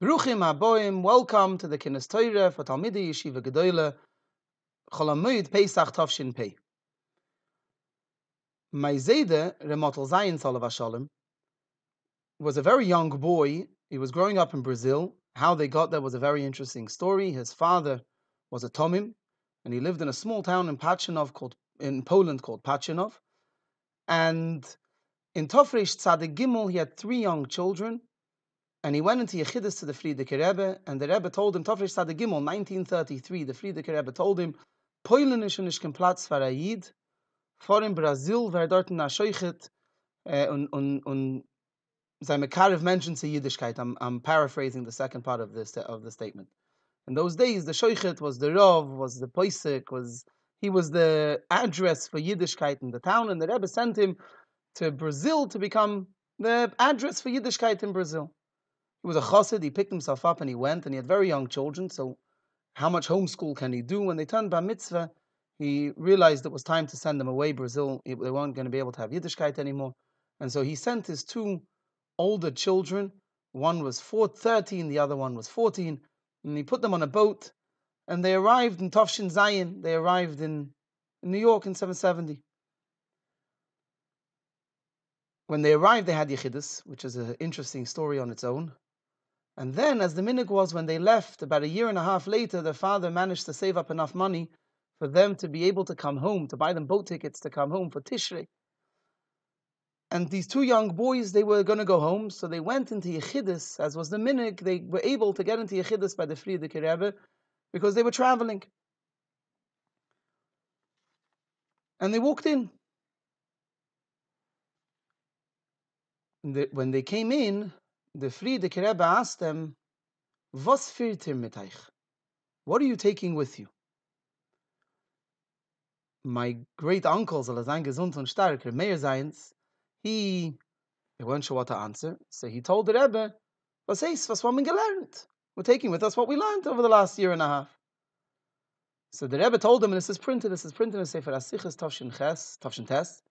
Bruchim haboim, welcome to the Kינוס Torah for Talmidei Yeshiva Gdולה, המועד Pesach Tafshin Pei. My Zayde, Remotel Zayin Salav Shalom, was a very young boy. He was growing up in Brazil. How they got there was a very interesting story. His father was a Tomim, and he lived in a small town in Poland called Pachinov. And in Tofresh Tzadik Gimel, he had 3 young children. And he went into Yechidus to the Frierdiker Rebbe, and the Rebbe told him, Tofresh Tzaddik Gimel, 1933, the Frierdiker Rebbe told him, Polen ist nicht kein Platz für ein Yid, vor in Brazil, wer dort in Ascheuchet, und sein Mekarev mentions the Yiddishkeit. I'm paraphrasing the second part of the statement. In those days, the Sheuchet was the Rav, was the Poisek, he was the address for Yiddishkeit in the town, and the Rebbe sent him to Brazil to become the address for Yiddishkeit in Brazil. He was a chassid, he picked himself up and he went, and he had very young children, so how much homeschool can he do? When they turned bar mitzvah, he realized it was time to send them away. Brazil, they weren't going to be able to have Yiddishkeit anymore. And so he sent his 2 older children, one was 13, the other one was 14, and he put them on a boat, and they arrived in Tafshin Zayin, they arrived in New York in 770. When they arrived, they had Yechidus, which is an interesting story on its own. And then, as the minhag was, when they left, about 1.5 years later, their father managed to save up enough money for them to be able to come home, to buy them boat tickets to come home for Tishrei. And these 2 young boys, they were going to go home, so they went into Yechidus, as was the minhag. They were able to get into Yechidus by the Frierdiker Rebbe because they were traveling. And they walked in. When they came in, the Frierdiker Rebbe asked them, "Was führt ihr mit euch? What are you taking with you?" My great uncle, soll sein gesund und stark, Meir Zayins, he wasn't sure what to answer, so he told the Rebbe, was haben wir gelernt? We're taking with us what we learned over the last 1.5 years. So the Rebbe told him, and this is printed in Sefer Asichas Tafshin Tes.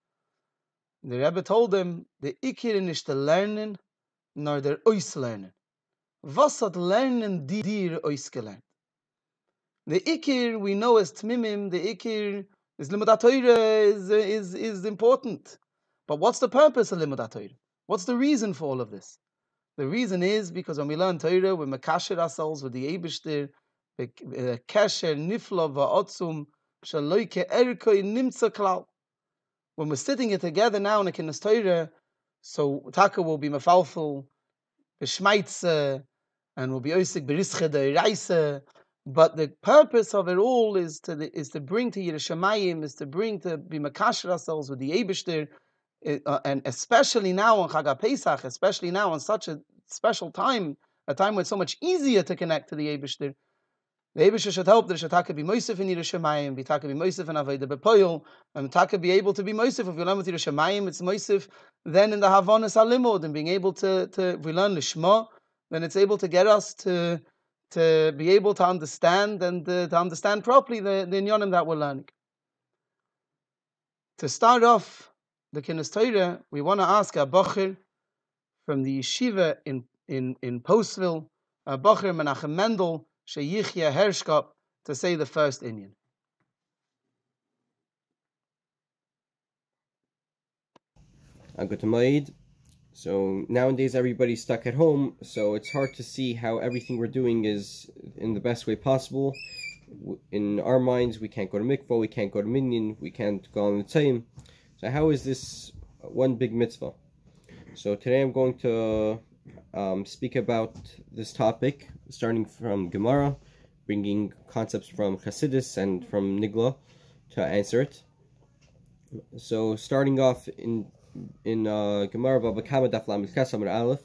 The Rebbe told him, the Ikir is nicht der Lernen, nor der Auslernen. Was hat Lernen dir ausgelernt? The Ikir we know as Tmimim, the Ikir is Limud HaTorah is important. But what's the purpose of Limud HaTorah? What's the reason for all of this? The reason is because when we learn Torah, we makasher ourselves with the Eibishter, Kesher Nifla Va'otzum Shaloike Erkoi Nimtza Klal. When we're sitting here together now in a Kינוס Torah, so Taka will be mefalful, b'shmaitze, and will be oisik b'rische d'oraisa. But the purpose of it all is to bring to Yerushalayim, is to be makasher ourselves with the Eibishter, and especially now on Chag Pesach, especially now on such a special time, a time when it's so much easier to connect to the Eibishter. The Eibishter should help that Shataka be Moisef in Yerushalayim, be Taka be Moisef in Aveda Bepoil, and Taka be able to be Moisef. If we learn with Yerushalayim, it's Moisef. Then in the Havanas Alimod, and being able to if we learn Lishma, then it's able to get us to be able to understand and to understand properly the inyanim that we're learning. To start off the Kינוס Torah, we want to ask a Bocher from the Yeshiva in Postville, a Bocher Menachem Mendel, Sheyichya Hershkop, to say the first inyan. Good Moed. So nowadays everybody's stuck at home, so it's hard to see how everything we're doing is in the best way possible. In our minds, we can't go to mikvah, we can't go to minyan, we can't go on the tzayim. So how is this one big mitzvah? So today I'm going to speak about this topic, starting from Gemara, bringing concepts from Chassidus and from Nigla to answer it. So starting off in Gemara Baba Kama Daf Lamed Ches Amud Aleph,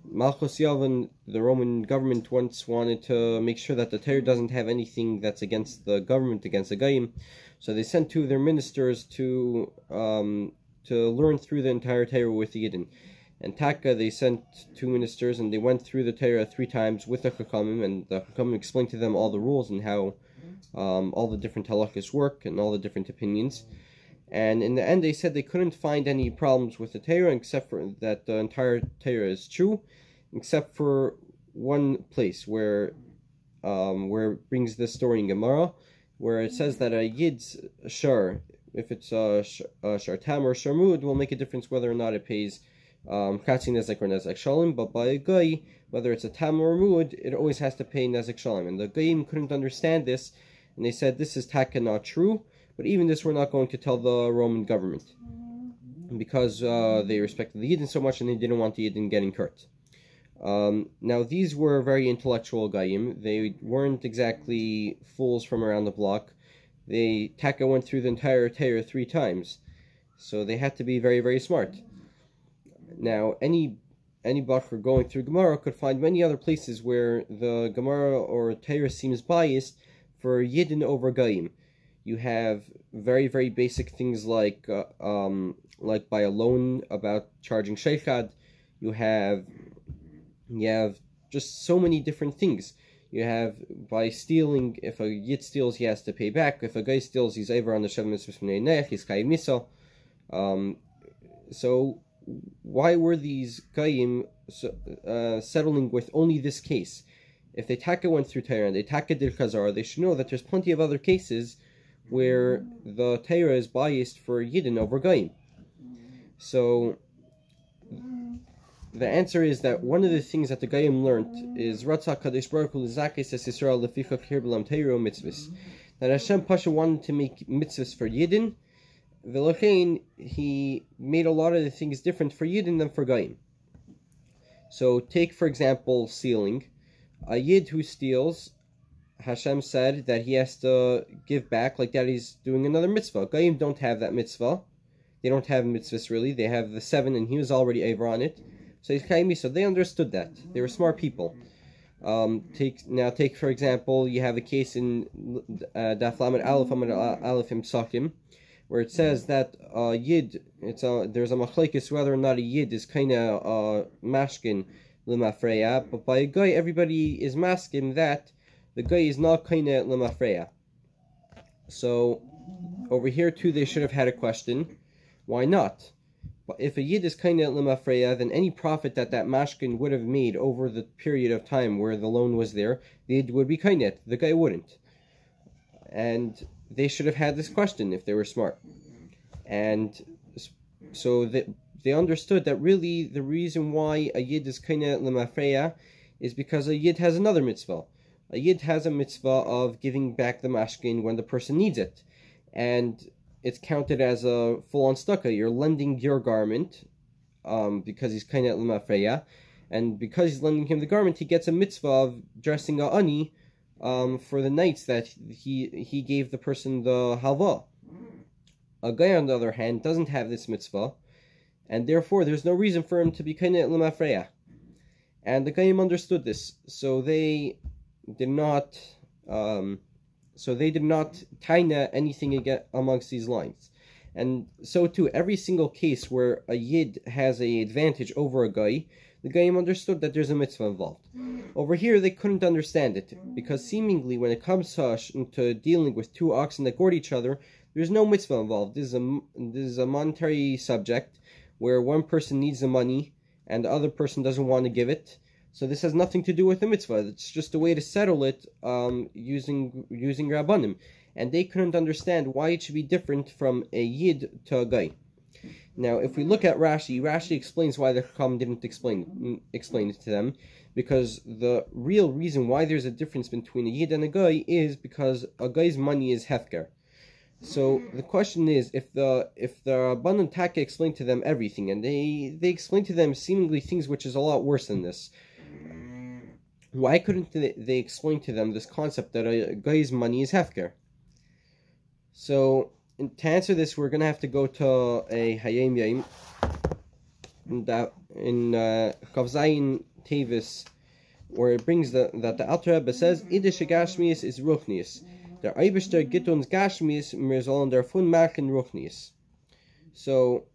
Malchus Yavin, the Roman government once wanted to make sure that the Torah doesn't have anything that's against the government, against the Goyim. So they sent 2 of their ministers to learn through the entire Torah with the Yidden. And Taka, they sent 2 ministers, and they went through the Torah 3 times with the Chachamim, and the Chachamim explained to them all the rules and how all the different halachas work and all the different opinions. And in the end, they said they couldn't find any problems with the Torah, except for that the entire Torah is true, except for one place where it brings this story in Gemara, where it says that a Yid's shar, if it's a shar tam or sharmud, will make a difference whether or not it pays Chatzi Nezek or Nezek Shalom, but by a guy, whether it's a tam or a mud, it always has to pay Nezek Shalom. And the Goyim couldn't understand this, and they said this is taka not true, but even this we're not going to tell the Roman government, because they respected the Yidden so much and they didn't want the Yidden getting hurt. Now these were very intellectual Goyim. They weren't exactly fools from around the block. Taka went through the entire Torah 3 times, so they had to be very, very smart. Now, any bacher going through Gemara could find many other places where the Gemara or Torah seems biased for Yidden over Goyim. You have very, very basic things like by a loan about charging sheikhad. You have just so many different things. You have by stealing, if a Yid steals, he has to pay back. If a guy steals, he's over on the Shem Mitzvah B'nei Nech, he's Kai Miso. So why were these Goyim settling with only this case? If they taka went through Torah and they taka did Chazar, they should know that there's plenty of other cases where the Torah is biased for Yidden over Goyim. So the answer is that one of the things that the Goyim learned is Ratzah Kadosh Baruch Hu L'Zakes Es Yisrael Lefichach Hir B'lam Torah Mitzvahs, that Hashem Pasha wanted to make mitzvahs for Yidden. V'lochein, he made a lot of the things different for Yidden than for Goyim. So take, for example, stealing. A Yid who steals, Hashem said that he has to give back like that he's doing another mitzvah. Goyim don't have that mitzvah. They don't have mitzvahs really. They have the 7 and he was already over on it. So he's kaimi, so they understood that. They were smart people. Take for example, you have a case in Daf Lamed Aleph Amud Aleph in Psakim, where it says that Yid, there's a machlekes whether or not a Yid is kind of mashkin l'mafreya, but by a guy everybody is masking that the guy is not kind of l'mafreya. So over here too they should have had a question, why not? But if a Yid is kind of l'mafreya, then any profit that mashkin would have made over the period of time where the loan was there, the Yid would be kainet, the guy wouldn't. And they should have had this question if they were smart. And so they understood that really the reason why a Yid is kainet l'mafreya is because a Yid has another mitzvah. A Yid has a mitzvah of giving back the mashkin when the person needs it. And it's counted as a full-on stucca. You're lending your garment because he's kind of l'mafreya, and because he's lending him the garment, he gets a mitzvah of dressing a ani for the nights that he gave the person the halva. A guy, on the other hand, doesn't have this mitzvah, and therefore there's no reason for him to be kind of l'mafreya. And the Goyim understood this, so they did not. So they did not taina anything again amongst these lines. And so too, every single case where a Yid has an advantage over a guy, the Goyim understood that there's a mitzvah involved. Over here, they couldn't understand it, because seemingly when it comes to dealing with 2 oxen that gored each other, there's no mitzvah involved. This is a monetary subject where one person needs the money and the other person doesn't want to give it. So this has nothing to do with the mitzvah. It's just a way to settle it using Rabbanim. And they couldn't understand why it should be different from a Yid to a guy. Now, if we look at Rashi explains why the Chacham didn't explain it to them. Because the real reason why there's a difference between a Yid and a guy is because a guy's money is hefker. So the question is, if the Rabbanan Taka explained to them everything, and they explained to them seemingly things which is a lot worse than this, why couldn't they explain to them this concept that a guy's money is hefker? So, to answer this, we're going to have to go to a Hayim Yaim in Chav Tevis, where it brings that the Alter Rebbe says, Idish Gashmius is Ruchnius. Der Eibishter gibt uns Gashmius, wir sollen davon machen Ruchnius. So,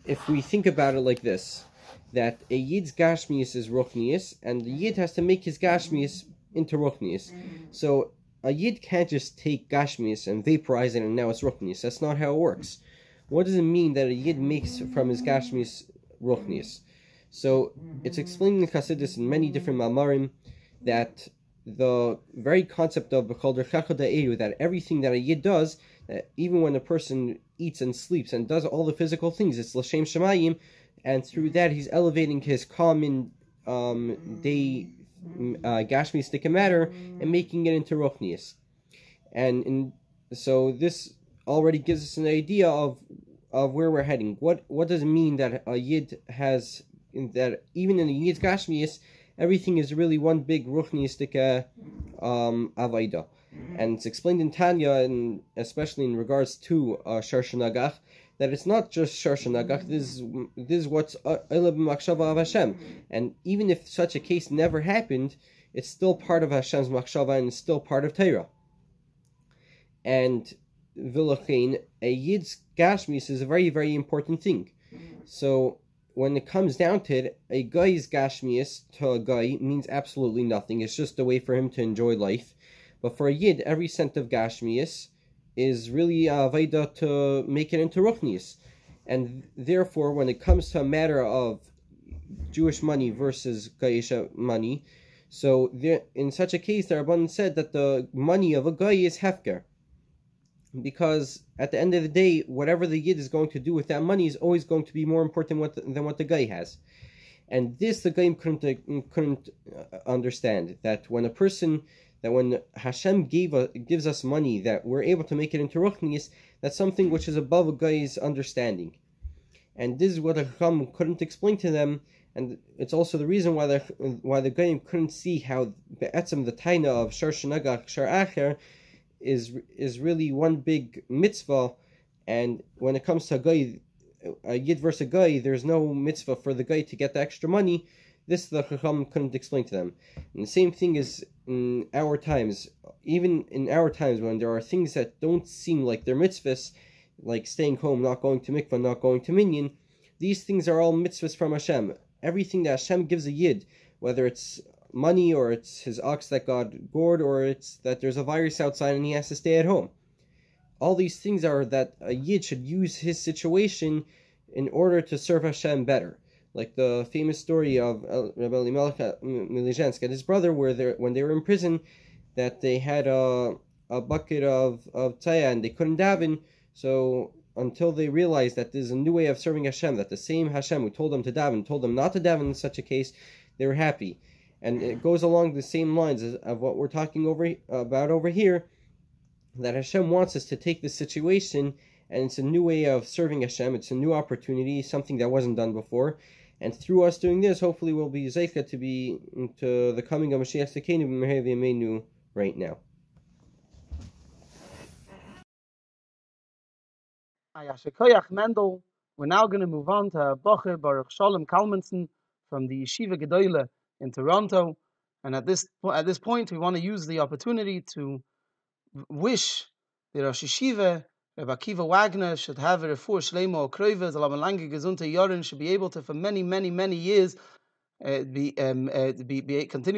if we think about it like this, that a Yid's Gashmius is Ruchnius, and the Yid has to make his Gashmius into Ruchnius. So a Yid can't just take Gashmius and vaporize it and now it's Ruchnius. That's not how it works. What does it mean that a Yid makes from his Gashmius Ruchnius? So it's explained in Chassidus in many different Mamarim that the very concept of that everything that a Yid does, that even when a person eats and sleeps and does all the physical things, it's L'Shem Shemayim, and through that he's elevating his common day Gashmi matter and making it into Ruchnius. So this already gives us an idea of where we're heading. What does it mean that a Yid has, that even in a Yid's Gashmius, everything is really one big Ruchniistic Avaida. And it's explained in Tanya, and especially in regards to Sharsha Nagach, that it's not just Sharsha Nagach, this is what's Eila b'Makshava of Hashem. And even if such a case never happened, it's still part of Hashem's Makshava and it's still part of Torah. And Vilachain, a Yid's Gashmis is a very, very important thing. So when it comes down to it, a guy's Gashmius to a guy means absolutely nothing. It's just a way for him to enjoy life. But for a Yid, every cent of Gashmius is really Vaida to make it into Ruchnius. And therefore, when it comes to a matter of Jewish money versus Gaisha money, so there, in such a case, the Rabbanan said that the money of a guy is hefker. Because at the end of the day, whatever the Yid is going to do with that money is always going to be more important than what the guy has. And this the guy couldn't understand, that when when Hashem gives us money, that we're able to make it into Ruchnius, that's something which is above a guy's understanding. And this is what the Chacham couldn't explain to them, and it's also the reason why the guy couldn't see how the taina of Shar Shenagach Shar Acher is really one big mitzvah, and when it comes to a Yid versus a guy, there's no mitzvah for the guy to get the extra money. This the Chacham couldn't explain to them. And the same thing is in our times. Even in our times, when there are things that don't seem like they're mitzvahs, like staying home, not going to mikvah, not going to minyan, these things are all mitzvahs from Hashem. Everything that Hashem gives a Yid, whether it's money, or it's his ox that God gored, or it's that there's a virus outside and he has to stay at home. All these things are that a Yid should use his situation in order to serve Hashem better. Like the famous story of Rabbi Elimelech Milizhensk and his brother, when they were in prison, that they had a bucket of tzaya and they couldn't daven, so until they realized that there's a new way of serving Hashem, that the same Hashem who told them to daven, told them not to daven in such a case, they were happy. And it goes along the same lines of what we're talking about over here, that Hashem wants us to take this situation, and it's a new way of serving Hashem, it's a new opportunity, something that wasn't done before, and through us doing this, hopefully we'll be Zeicha to the coming of Mashiach Tzidkeinu b'meher v'yameinu right now. Mendel. We're now going to move on to Bocher Baruch Shalom Kalmanson from the Yeshiva Gdולה in Toronto, and at this point we want to use the opportunity to wish the Rosh Yeshiva Rabbi Akiva Wagner should have a refuah shleima okroiva, lange gesunte Yoren, should be able to for many years continue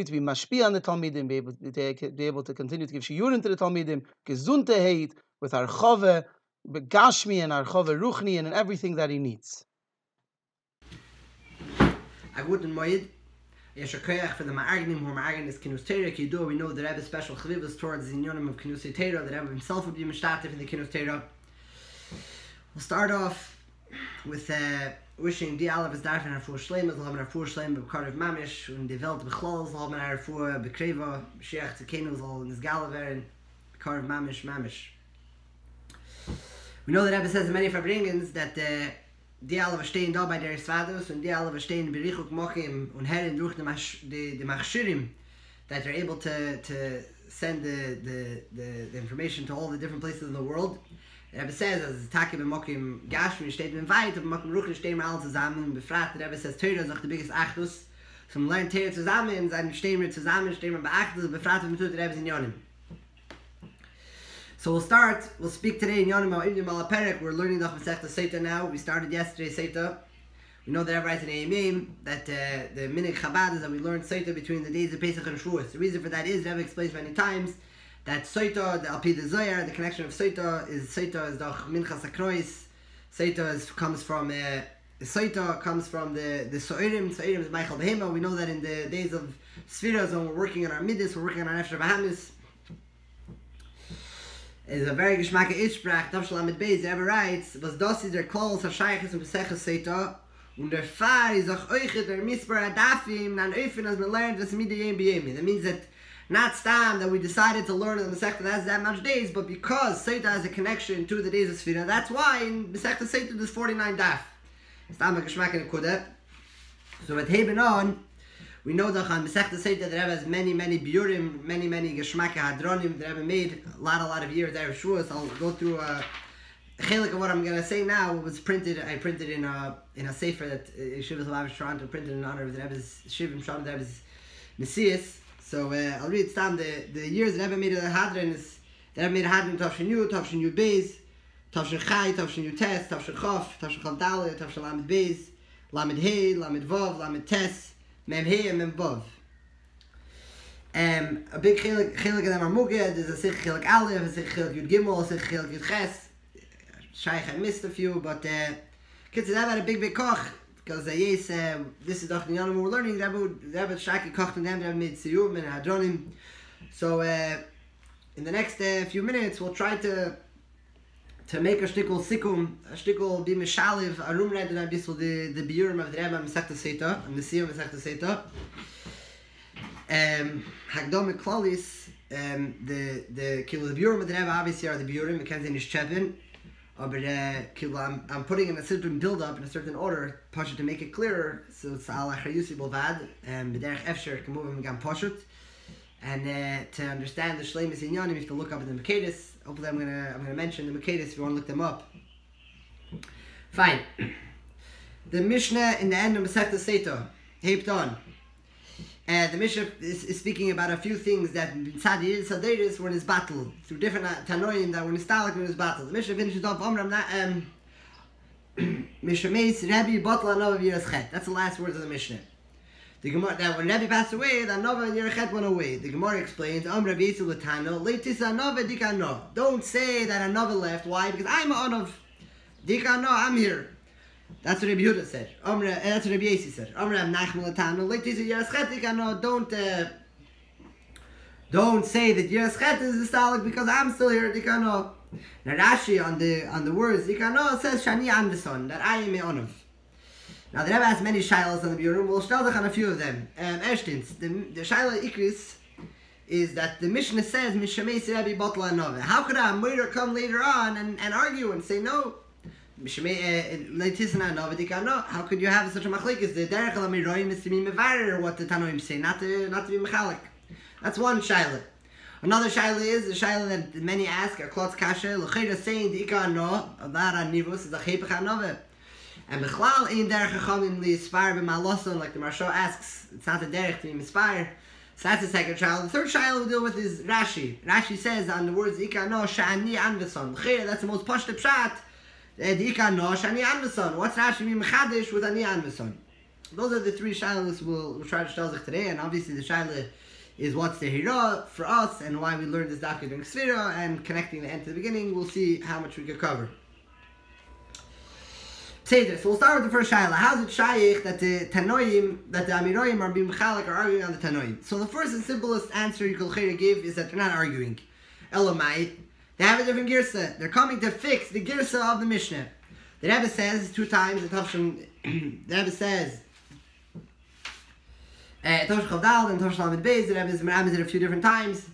to be mashpia on the Talmidim, be able to continue to give shiurim to the Talmidim, gesundheit with archove gashmi and archove ruchni and everything that he needs. A guten Moed. Yesher Koyach for the Ma'agnim, who Ma'agnim is Kינוס Torah. Kiddur, we know the Rebbe's special chavivas towards the Inyonim of Kינוס Torah. The Rebbe himself would be mishtatif in the Kינוס Torah. We'll start off with wishing the all of his darf and our four shleimas, the Laman our four shleim, B'Karev Mamish, and the Welt B'Chlol, the Laman our four B'Kreva, Mashiach Tzidkeinu, all in his Galaver, and B'Karev Mamish. We know the Rebbe says in many Verbringens that die alle verstehen da bei der Svados und die alle verstehen berichuk mochim und herren durch the machshirim, that they're able to send the information to all the different places in the world. The Rebbe says, as Taki ben mochim gashmi steht man weit, aber mochim ruchni stehen wir alle zusammen. Befragt, the Rebbe says, Torah ist auch the biggest Achdus. So man lernt Torah zusammen, und dann stehen wir zusammen, stehen wir bei Achdus, befragt, wie man tut, the Rebbe's in Yonim. So we'll speak today in Yonim al Perek. We're learning the Masechta Seita now. We started yesterday Seita. We know that everybody writes in AMM that the Minig Chabad is that we learn Seita between the days of Pesach and Shavuos. The reason for that is, Rebbe explains many times, that Seita, the Alpi the Zoyar, the connection of Seita is doch Minchas Akrois. Seita comes from Soita comes from the So'irim. So'irim is Michael Behema. We know that in the days of Sfiras, when we're working on our Midas, we're working on our Nefesh Bahamis. It's a very geschmacke Isprach. Tavshel Amid Beis, the Rebbe writes, was das ist der Kol, Sashayachis und Beseches Soita, und der Fahr ist auch euch der Mispar Adafim, nan Öfen, as we learned, das Mide Yem B'Yemi. That means that not stam that we decided to learn in the Masechta that's that much days, but because Soita has a connection to the days of Sfira, that's why in Masechta Soita there's 49 daf. Stam a geschmack in the Kudah. So with Heben on, we know that on Masechta Soita the Rebbe has many biurim, many geschmacke hadronim the Rebbe made a lot of years there. Shuas. I'll go through a chelik of what I'm gonna say now. It was printed. I printed in a sefer that Yeshiva Lavash Toronto printed in honor of the Rebbe's Shivim Shalom, the Rebbe's Messias. So I'll read some the years that Rebbe made a hadron is the Rebbe made a hadron Tavshin Yud Beis, Tavshin Chai, Tavshin Yud Tes, Tavshin Chof, Tavshin Chav Dalet, Tavshin Lamed Beis, Lamed Hey, Lamed Vav, Lamed Tes, Mem Hey and Mem Vav. A big chelik of them are Muged. There's a Sich Chelik Aleph, a Sich Chelik Yud Gimel, a Sich Chelik Yud Ches. Shaykh I missed a few, but kids that had a big koch. Because yes, this is the Yanim we're learning. The Rebbe Shaki kocht and them. The Rebbe made siyum and hadronim. So in the next few minutes, we'll try to make a shtickle sikum, a shtickle be mishaliv, a room read and a bissel the biurim of the Rebbe Masechta Soita and the siyum Masechta Soita. Hagdom Klalis, the biurim of the Rebbe obviously are the biurim. We can't say nishchevin. But I'm putting in a certain build-up in a certain order, Pashut, to make it clearer. So it's al achrayusi bolvad, and b'derech efsher can move him again Pashut. And to understand the shleimus inyanim, you have to look up in the Mekadis. Hopefully, I'm gonna mention the Mekadis if you want to look them up. Fine. The Mishnah in the end of Masechta Soita, Heipt on. The Mishnah is speaking about a few things that Tzadi Saderis were in his battle, through different Tanoim that were nostalgic in his battle. The Mishnah finishes off, Mishameis Rabbi Botla Nova Yiraschet. That's the last words of the Mishnah. The Gemara, that when Rabbi passed away, the Nova and Yirachet went away. The Gemara explains, Rabbi Yisrael Latano, Leitisa Nova Dikano. Don't say that a Nova left. Why? Because I'm a Nov. Dikano, I'm here. That's what Rabbi Yehuda said. That's what Rabbi Yesi said. Don't say that Yiraschet is historic because I'm still here. Dikano. Now Rashi on the words Dikano says Shani Anderson, that I am a Onav. Now the Rebbe has many shilas on the Biurim. We'll start on a few of them. Eshtins, the shilah Ikris is that the Mishnah says Mishamei Rabbi Botla Nove. How could a murder come later on and argue and say no? How could you have such a machlekes? The derech al amiroyim is to be mevarer what the Tanoim say, not to be mechalik. That's one shaila. Another shaila is the shaila that many ask, a klotz kasha, l'chayda saying the ikar no, that on nivus is a chepech hanove. And bechlal ein derech hachamim li'aspire b'maloson, like the Marsha asks, it's not a derech to be inspired. So that's the second shaila. The third shaila we'll deal with is Rashi. Rashi says on the words ikar no, sha'ani anveson. L'chayda, that's the most pashta pshat. The ikar no, sha'ani anveson. What's Rashi mean mechadish with ani anveson? Those are the three shailas we'll try to shtel today, and obviously the shaila is what's the hira for us and why we learned this doctrine during Sfira, and connecting the end to the beginning, we'll see how much we can cover. Say this. So we'll start with the first shaila. How is it shaykh that the Tanoim, that the Amiroim are being mechalik, are arguing on the Tanoim? So the first and simplest answer you can give is that they're not arguing. Elamai, they have a different girsa. They're coming to fix the girsa of the Mishnah. The Rebbe says two times, the Rebbe says, Tosh Chavdal and Tosh Lamed Beis, the Rebbe has it a few different times,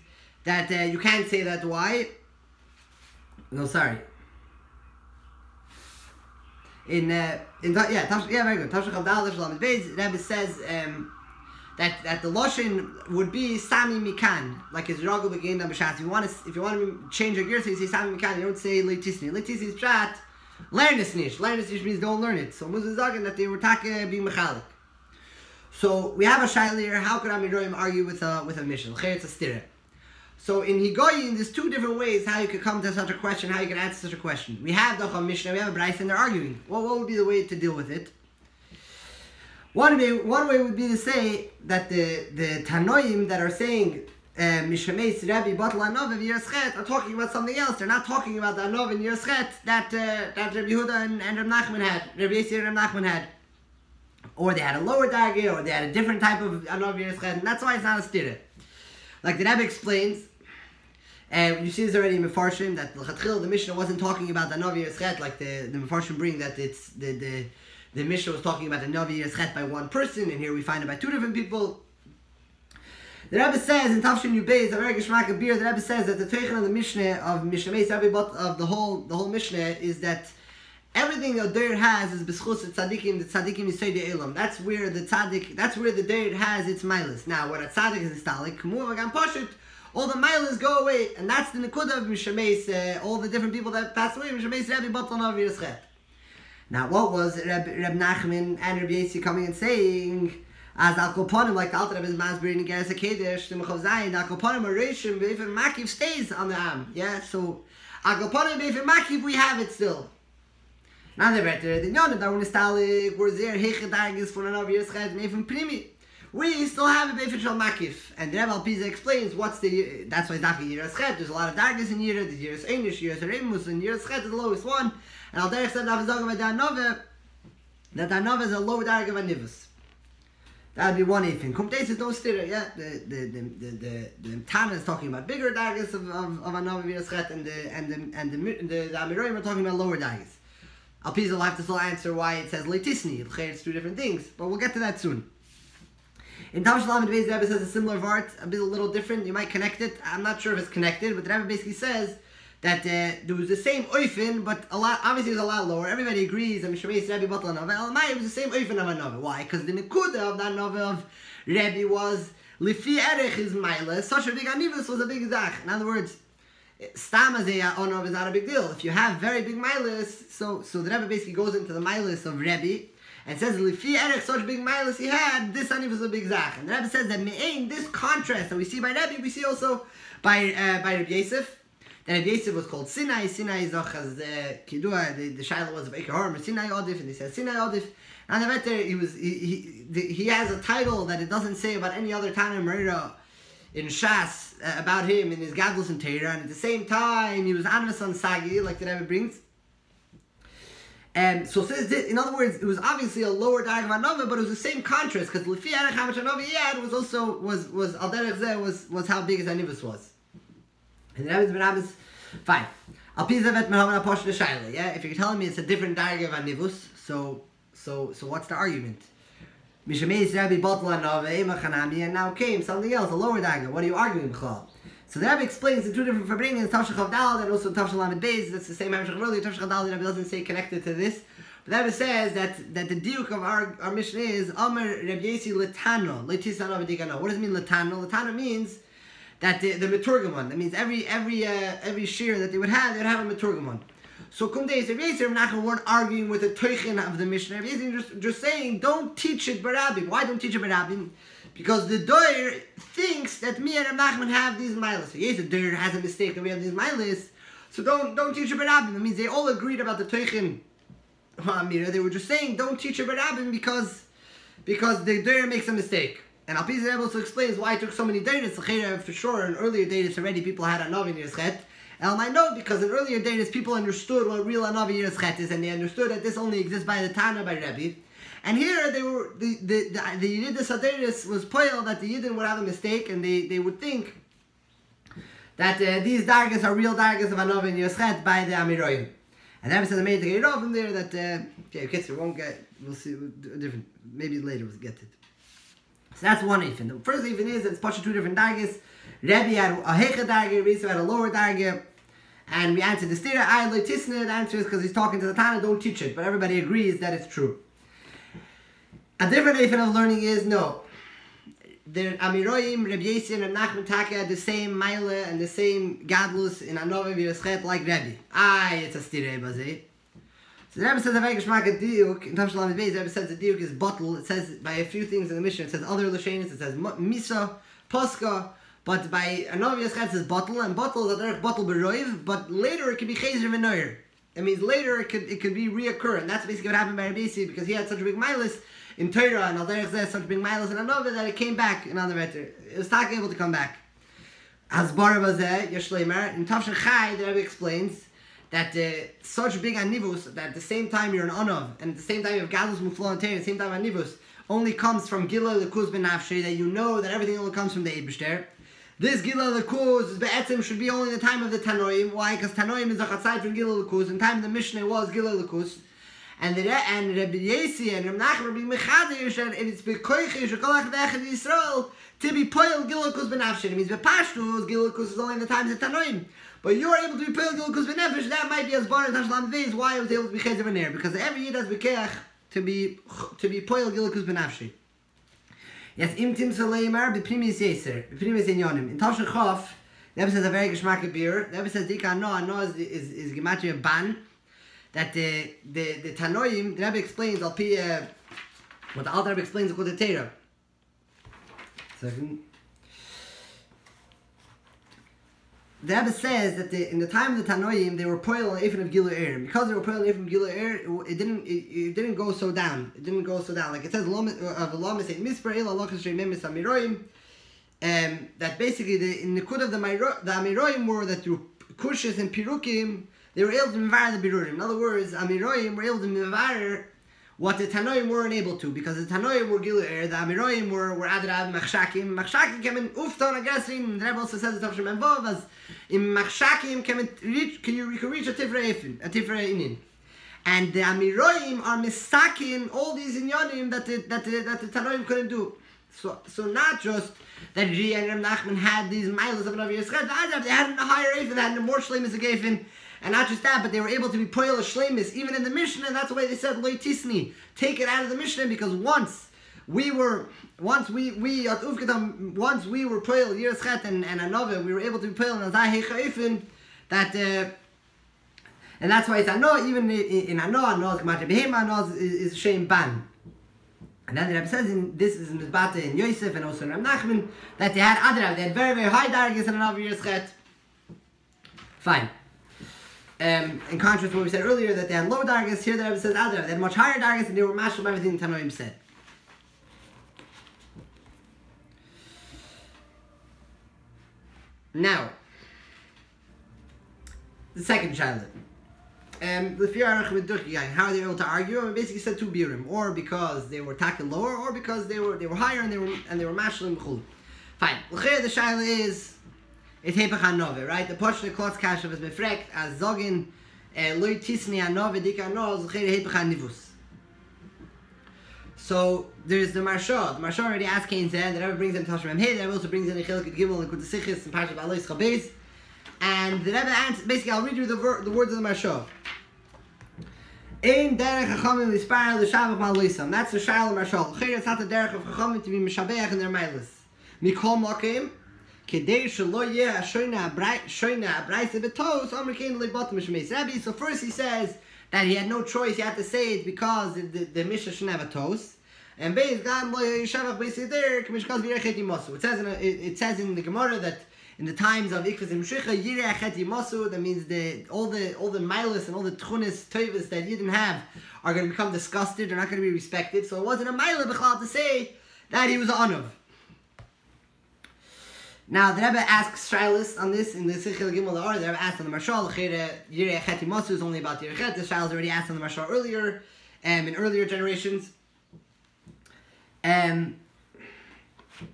that you can't say that. Why? No, sorry. Very good. Tosh Chavdal, Tosh Lamed Beis, the Rebbe says that the Loshin would be Sami Mikan, like his Rogel began on B'Shat. If you want to change your gear, you say Sami Mikan, you don't say Leitisni. Leitisni is Pshat, learn this nish. Learn this nish means don't learn it. So Muzah Zagan that they were taka being Mechalik. So we have a shaila here. How could Amiroim argue with a mission? It's a stira. So in Higoyin, there's two different ways how you could come to such a question, how you can answer such a question. We have the Mishnah, we have a Bryce, and they're arguing. Well, what would be the way to deal with it? One way would be to say that the Tanoim that are saying Mishameis Rebbe Batal Anov and Yerschet are talking about something else. They're not talking about the Anov and Yerschet that Rabbi Yehuda and Reb Nachman had, Rabbi Yossi and Reb Nachman had. Or they had a lower dargah, or they had a different type of Anov Yerschet, and that's why it's not a stira. Like the Rebbe explains, you see this already in Mefarshim, that the Mishnah wasn't talking about the Anov Yerschet, like the Mefarshim bring that it's the Mishnah was talking about the Anov Yerschet by one person, and here we find it by two different people. The Rebbe says in Tafshin Yubei, the Rebbe says that the Teichen of the Mishnah of Mishnah of the whole Mishnah is that everything that Deir has is b'schus tzaddikim. The tzaddikim is Seidei Elam. That's where the Deir has its milas. Now, when a tzaddik is installed, all the milas go away, and that's the nekuda of Mishameis. All the different people that passed away, Mishameis Rebbe Batal Nav Yerschet. Now, what was Reb Nachman and Reb Yossi coming and saying? As Al Koponim, like the Alter Rebbe's Masbir in Geras HaKedesh, the Mechav Zayin, Al Koponim Arishim, Beifin Makiv stays on the Am. Yeah, so Al Koponim Beifin Makiv, we have it still. Now the better, the Yonim, that we're Nistalik, we're there, Heiche Dargis, for another year's Chet, Beifin Primi. We still have a Beifin Shal Makiv. And the Rebbe Al-Piza explains what's the, that's why it's not Yeras Chet. There's a lot of Dargis in Yeras, the Yeras Einish, Yeras Remus, and Yeras Chet is the lowest one. And Al Derech said, that Anova is a lower Darg of Anivus. That would be one ifin. Kumteis is no stira, yeah. The Tana is talking about bigger dagas of Anov Yerschet, and the Amiroim are talking about lower dagas. Al-Piza will have to still answer why it says Leitisni. It's two different things, but we'll get to that soon. In Tam Shalom, the Rebbe says a similar vart, a little different. You might connect it. I'm not sure if it's connected, but the Rebbe basically says that there was the same oifin, but obviously it was a lot lower. Everybody agrees that Mishameis Rebbe Batal Anova. It was the same oifin of Anova. Why? Because the nekuda of that Anova of Rebbe was Lifi Erech is Maila. Such a big Anivus was a big Zach. In other words, Stam as a Anov is not a big deal. If you have very big Mailas, so the Rebbe basically goes into the Mailas of Rebbe and says Lifi Erech, such big Mailas he had, this Anivus was a big Zach. And the Rebbe says that Me'ain, this contrast that we see by Rebbe, we see also by Rebbe Yosef. And Rebbe Yosef was called Sinai. Sinai is as Kidua. The Shiloh was of Eker Horm, Sinai Odif, and they said Sinai Odif. And the better he has a title that it doesn't say about any other Tana Merira in Shas about him in his Gadlus and Teira. And at the same time, he was Anvas on Sagi, like the Rebbe brings. And so says this, in other words, it was obviously a lower Darg of Anova, but it was the same contrast because Lefi Erech how much Anova he had was also was Al Derech Zeh was how big his Anivus was. And the Rebbe's fine. Al-Piza vet mehaman aposh the shaila. Yeah, if you're telling me it's a different darga of Anivus, so what's the argument? Mishameis Rabbi Batal Anova Emachanami, and now came something else, a lower darga. What are you arguing, B'chal? So the Rebbe explains the two different Fabringans, Tavshach of Dal and also Tavshach Lamed Beis. That's the same Hamshach earlier. Tavshach of Dal, the Rebbe doesn't say connected to this. But the Rebbe says that the diuk of our mission is Amar Reb Yossi Letano, Letisano V'Digano. What does it mean Letano? Letano means that the Meturgamon. That means every shir that they would have a Meturgamon. So Kumdeis Reb Yossi and Nachman weren't arguing with the Teichen of the Mishnah. Reb Yossi just saying, don't teach it Barabim. Why don't teach it Barabim? Because the Doir thinks that me and Reb Nachman have these milas. So yes, the Doir has a mistake that we have these milas. So don't teach it Barabim. That means they all agreed about the Teichen. They were just saying, don't teach it Barabim because the Doir makes a mistake. And Al-Piza able to explain why it took so many datas. For sure, in earlier datas already people had Anov in Yerschet. And I know because in earlier datas people understood what real Anov in Yerschet is, and they understood that this only exists by the Tana, by Rebbe. And here they were the Yiddish Aderis was poil that the Yidden would have a mistake, and they would think that these dargas are real dargas of Anov in Yerschet by the Amiroim. And Rebbe said they made to get it off from there that kids won't get. We'll see different. Maybe later we'll get it. So that's one ifin. The first ifin is that it's pushed two different dargas. Rebbe had a heicha darga, Rebbe had a lower darga, and we answered the stira. I like tisna. The answer is because he's talking to the Tana. Don't teach it, but everybody agrees that it's true. A different ifin of learning is no. The Amiroim, Rebbe Yossi, and Reb Nachman Taka had the same Maila and the same Gadlus in Anova V'Yeschet like Rebbe. It's a stira bazeh. So the Rebbe says a very geschmack diuk. In Tavshach Lamed Beis, the Rebbe says the diuk is bottle. It says by a few things in the Mishnah. It says other lashenis. It says misa, posca. But by Anova V'Yeschet it says bottle, and bottle is a bottle beroiv. But later it could be chazer v'noyer. It means later it could be reoccurring. That's basically what happened by Rebbe Yossi because he had such a big milas in Torah and Al Derech Zeh such big milas in Anova that it came back in other matter. It was not able to come back. Hasbara bazeh yeshleimer. In Tafshin Chai, the Rebbe explains that such big anivus, that at the same time you're an anav, and at the same time you have gadlus muflo and at the same time anivus, only comes from gila lekuz ben nafshi, that you know that everything only comes from the Eibishter. This gila lekuz be'etzim should be only in the time of the Tanoim. Why? Because Tanoim is a chatzai from gila lekuz. In time of the Mishnah was gila lekuz. And Rabbi Yesi and Rabbi Nachman being mechadish, and it's bekoichish or kolach dechad Yisrael to be poil gila lekuz ben nafshi. It means bepashtus gila lekuz is only in the times of Tanoim. But you're able to be poil gila lekuz ben nefesh. That might be as bar as Hashlam Vez. Why I was able to be chezer v'ner? Because every year does bekeach to be poil gila lekuz ben nafshi. Yes, im tim saleimer beprimis yeser, beprimis inyonim. In Tafshin Chof, the Rebbe says a very geschmacked beer. The Rebbe says dika no is gematria ban. That the Tanoim, the Rebbe explains what the Alter Rebbe explains according to Torah. Second. The Rebbe says that in the time of the Tanoim, they were poil on Ephraim of Gila Er. Because they were poil on Ephraim of Gila Er, it didn't go so down. It didn't go so down. Like it says, that basically in the Kud of the Amiroim were that through Kushas and Pirukim, they were able to mevar the Birurim. In other words, Amiroim were able to mevar what the Tanoim weren't able to, because the Tanoim were Gila Er, the Amiroim were Adrab, Machshakim. Machshakim came in Ufton, Agasrim, the Rebbe also says the Tavshim Envov, as in Machshakim you can reach a Tifra Inin. And the Amiroim are misakin all these inyanim that the Tanoim couldn't do. So not just that Ri and Reb Nachman had these miles of another year's chet, they had a higher Eifin, they had more Shleimus a Geifin. And not just that, but they were able to be poil shleimus even in the Mishnah, and that's the way they said loy tisni. Take it out of the Mishnah, because once we were poil years chet and another, we were able to be poil and azay heichaifin that and that's why it's ano, even in ano is gematir behema, ano is shame ban. And then the Rebbe says this is in the Bate in Yosef and also in Reb Nachman that they had they had very very high dargis and another year's chet. Fine. In contrast to what we said earlier, that they had low dargis, here the Rebbe says Adar, they had much higher dargis, and they were mashal by everything the Tanoim said. Now, the second child. How are they able to argue? We basically said two birim, or because they were taken lower, or because they were higher and they were mashal and mechul. Fine. The shaila is. It's Hepech HaNove, right? The Poshte Klotz Kashav is befrekt as Zogin Loi Tisni HaNove Dika HaNove Zochere Hepech HaNivus. So there's the Marsha. The Marsha already asked Cain Zeh, the Rebbe brings in Tashrim Hey, the Rebbe also brings in Echilek Gimel and Kutasichis and Parshat Alois Chabez. And the Rebbe answers, basically I'll read you the words of the Marsha. Ein derech Chachamim Lispar L'Shavach Ma'aloisam. That's the Shal of Marsha. L'Cher it's not the derech of Chachamim to be Mishabeach in their Mailis. Mikol Mokim. So first he says that he had no choice, he had to say it because the Mishnah shouldn't have a toast. And it says in the Gemara that in the times of Ikvaz and Mshicha, that means all the milas and all the tchunis, toivas that you didn't have are going to become disgusted, they're not going to be respected. So it wasn't a milah b'chlal to say that he was an anav. Now the Rebbe asks Shilas on this in the Sichel Gimel L'Or. The Rebbe asked on the Marshal. Yirei Chet Imosu is only about Yirei Chet. The Shilas already asked on the Marshal earlier, in earlier generations. The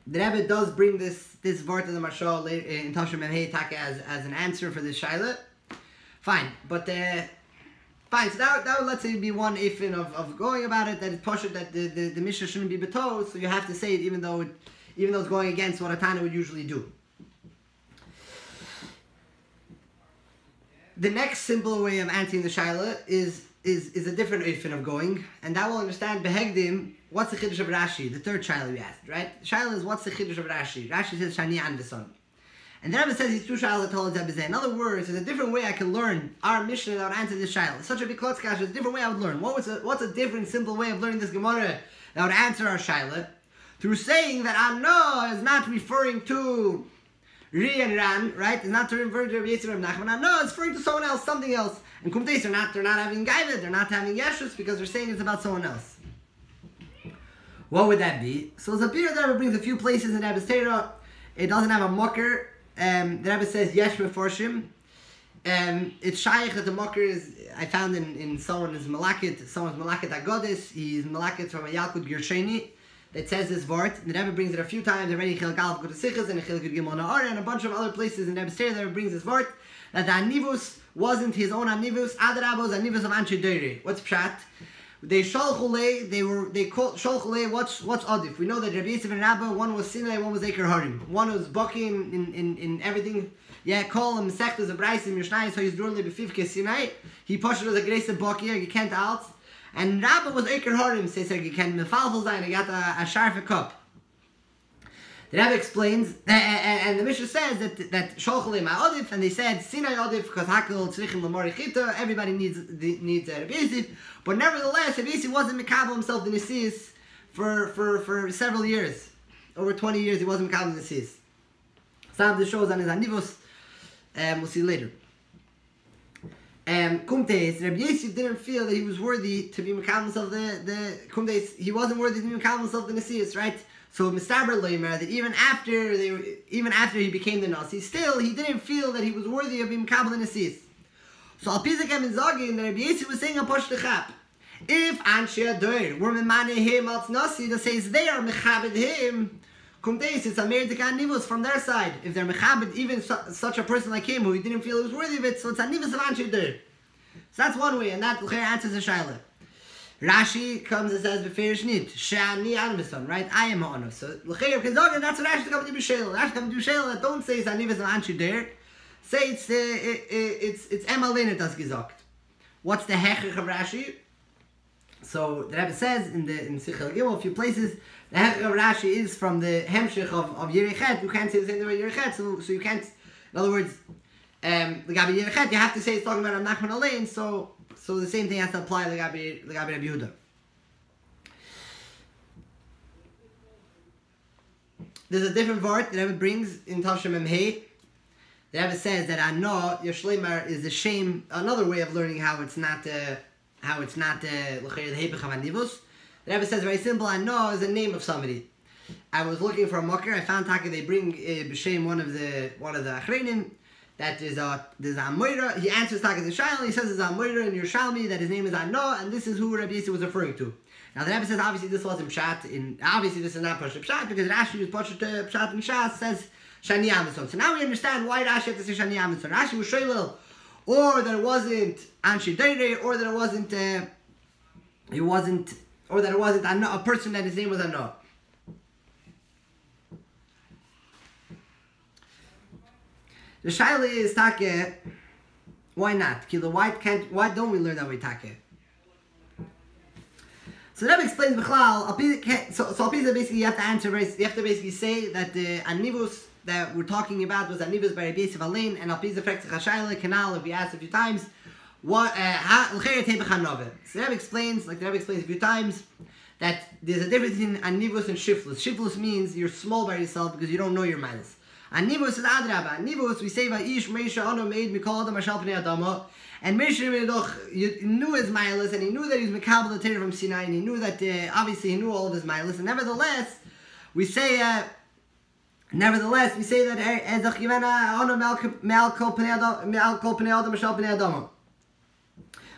Rebbe does bring this vart of the Marshal in Tashrim Memhei Taka as an answer for this Shilah. Fine, but fine. So that would let's say be one ifin of going about it, that it's poshut that the Mishnah shouldn't be betos, so you have to say it even though it's going against what a Tana would usually do. The next simple way of answering the Shaila is a different ifin of going, and that will understand behegdim. What's the chiddush of Rashi? The third Shaila we asked, right? The Shaila is what's the chiddush of Rashi? Rashi says Shani and the son. And the Rebbe says these two Shailas are told Zebizeh. In other words, there's a different way I can learn our Mishnah that would answer this Shaila. It's such a big klotzkash, there's a different way I would learn. What's a different, simple way of learning this Gemara that would answer our Shaila? Through saying that Anno is not referring to Ri and Ran, right? It's not referring to Rabbi Yisrael and Nachman. Anno is referring to someone else, something else. And Kumteis, they're not having Gaivet, they're not having Yeshus because they're saying it's about someone else. What would that be? So Zapir Rebbe brings a few places in Rebbe's Torah. It doesn't have a mucker. the Rebbe says Yesh Meforshim. It's shaykh that the mocker is. I found in someone's malakit agodis. He's malakit from a Yalkut Gersheni that says this word. The Rebbe brings it a few times already. Chiluk Aleph Gud Sichas and Chiluk Gimel Na'ara and a bunch of other places in the Rebbe's Torah. The Rebbe brings this word that the anivus wasn't his own anivus. Adarabah was anivus of Anshe Deiri. What's pshat? They shalchulei. They called shalchulei. What's adif? We know that Rabbi Yosef and Rabba, one was Sinai, one was Eker Harim. One was Baki in everything. Yeah, call him Sechtas of Braisim Mishnai, so he's durly befifke Sinai. He pushed as a grace of Baki, you can't out. And Rabba was Eker Harim, says you can mefalfel zayin, he got a sharp cup. The Rebbe explains, and the Mishnah says that Sholchalei Ma'odif, and they said Sinai Odif because Hakel Tzrichim Lamori Chita, everybody needs Rabbi Yosef, but nevertheless, Rabbi Yosef wasn't Mekabel himself the Nisis for several years. Over 20 years, he wasn't Mekabel the Nisis. Some of the shows on his Anivos, we'll see later. Kumteis, Rabbi Yosef didn't feel that he was worthy to be Mekabel himself the Kumteis, he wasn't worthy to be Mekabel himself the Nisis, right? So Mistaber Leimer, that even after he became the Nasi, still he didn't feel that he was worthy of being Mekabel the Nisis. So Alpizakem and Zagin, the Rabbi Yosef was saying a Posh Lechap. If Anshe Adoir were Memane him als Nasi, that says they are Mechabed him, Kumteis, it's American Nivus from their side. If they're Mechabed, even such a person like him who he didn't feel he was worthy of it, so it's a Nivus of Anshe Adoir. So that's one way, and that answers the Shaila. Rashi comes and says beferish nit shani anveson, right? I am honest. So l'cheir kazog, and that's what Rashi comes to b'shel. Rashi comes to b'shel that don't say it's anivus of anshe der. Say it's emalin das gesagt. What's the hechich of Rashi? So the Rebbe says in Sichel Gimel a few places the hechich of Rashi is from the hemshich of Yerichet. You can't say the same way Yerichet, so you can't. In other words, the Gabi Yerichet you have to say it's talking about Nachman Alein. So the same thing has to apply to the Gabi Rabbi Yehuda. There's a different word that Rebbe brings in Tavshem Memhei. The Rebbe says that Ano Yeshleimer is the shame. Another way of learning how it's not the Hepech of Anivus. The Rebbe says very simple. Ano is the name of somebody. I was looking for a mucker. I found Taka they bring b'shem one of the Achreinim. That there's a Moira. He answers Taka the Shail. He says there's a Moira in Yerushalmi that his name is Ano, and this is who Rabbi Yosef was referring to. Now the Rebbe says obviously this wasn't Pshat. Obviously this is not Pshat because Rashi was Pshat in Shas says Shani Amazon. So now we understand why Rashi had to say Shani Amazon. Rashi was Shailil, or that it wasn't Anshe Deire, or that it wasn't Ano, a person that his name was Ano. The shaila is take. Why not? Why don't we learn that way take? So that explains Bichlal. So basically you have to answer. You have to basically say that the anivus that we're talking about was anivus by Rabbi Yosef Alein, and Alpiz affects the shaila canal. If we asked a few times, what l'cheret hebechanove. So that explains, like the Rebbe explains a few times, that there's a difference between anivus and shiflus. Shiflus means you're small by yourself because you don't know your minus. Anivus is adraba. Anivus we say vayish meisha ano made mikol adam ashal pnei adama. And Meisha knew his milas, and he knew that he was Mekabel the Torah from Sinai, and he knew that obviously he knew all of his milas. And nevertheless, we say that Ezach Yivana ano me'al kol pnei adam ashal pnei adama.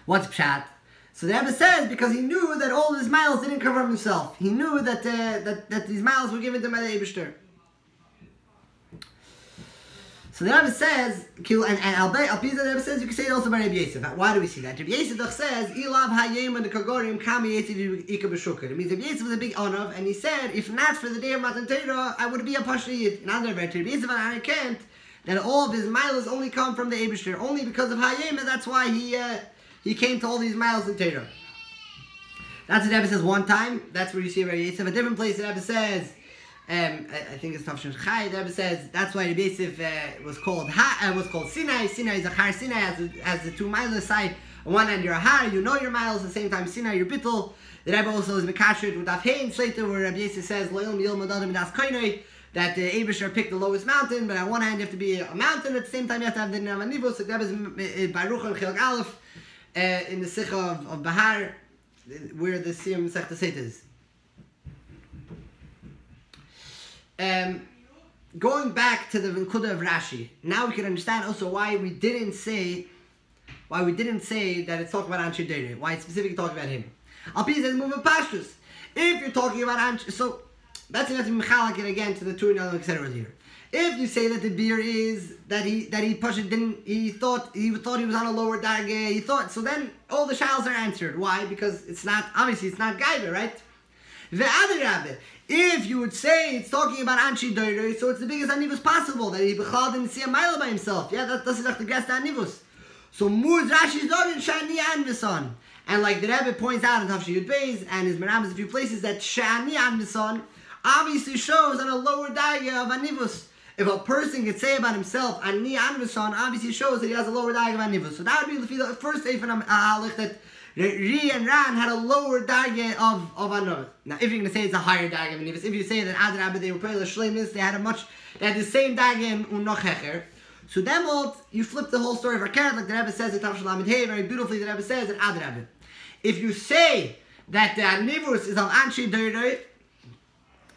What's pshat? So the Rebbe says because he knew that all of his miles didn't cover himself. He knew that these miles were given to him by the Eibishter. So the Rebbe says, and Alpiza the Rebbe says you can say it also by Rabbi Yosef. Why do we see that? Rabbi Yosef says, "Ilav hayem and the kagorim kami yetziv ika b'shukar." It means Rabbi Yosef was a big onav, and he said, if not for the day of Matan Torah, I would be a pashliyit. In other words, Rabbi Yosef and I can't that all of his miles only come from the Eibishter, only because of hayem, and that's why he came to all these miles in Torah. That's what the Rebbe says one time. That's where you see Rabbi Yosef. A different place the Rebbe says. I think it's Tavshin Chai. The Rebbe says that's why Rabbi Yosef was called Sinai. Sinai is a Har. Sinai has the two miles side. On one hand you're a Har, you know your miles. At the same time Sinai you're Bittul. The Rebbe also is Mekashet with Afhein Slater, where Rabbi Yosef says Loyal Miyol Madadam Das Koinoi, that the Eibishter picked the lowest mountain. But on one hand you have to be a mountain. At the same time you have to have the Namanivos. So the Rebbe is Baruch and Chilak Aleph in the Sikha of Bahar, where the Siyam Sechta Seit is. going back to the Vinkuda of Rashi, now we can understand also why we didn't say that it's talking about Anshe Deire, why it's specifically talking about him. Alpi says moving pastures. If you're talking about Anshe, so that's enough to Michalak it again to the two etc. here. If you say that the beer is that he thought he was on a lower darge, so then all the shiles are answered. Why? Because it's not Gaiva, right? The other rabbi, if you would say it's talking about Anshi Doiroi, so it's the biggest anivus possible, that he didn't see a mile by himself. Yeah, that's like the guest anivus. So Muz Rashi's Dorin Shani Anvison. And like the Rebbe points out in Tafshi Yud Beis and his Meramas a few places, that Shani Anvison obviously shows on a lower dagger of anivus. If a person could say about himself, Ani Anvison, obviously shows that he has a lower dagger of anivus. So that would be the first Eifan Ahalik that Ri and Ran had a lower darge of another. Now, if you're going to say it's a higher darge of anivus, if you say that Adrabah they were playing the shleimus, they had the same darge in Unoch Hecher. So then you flip the whole story of Rakert, like the Rebbe says in Tav Shalom Hey, very beautifully the Rebbe says in Adrabah. If you say that the anivus is of Anshe Deiroi,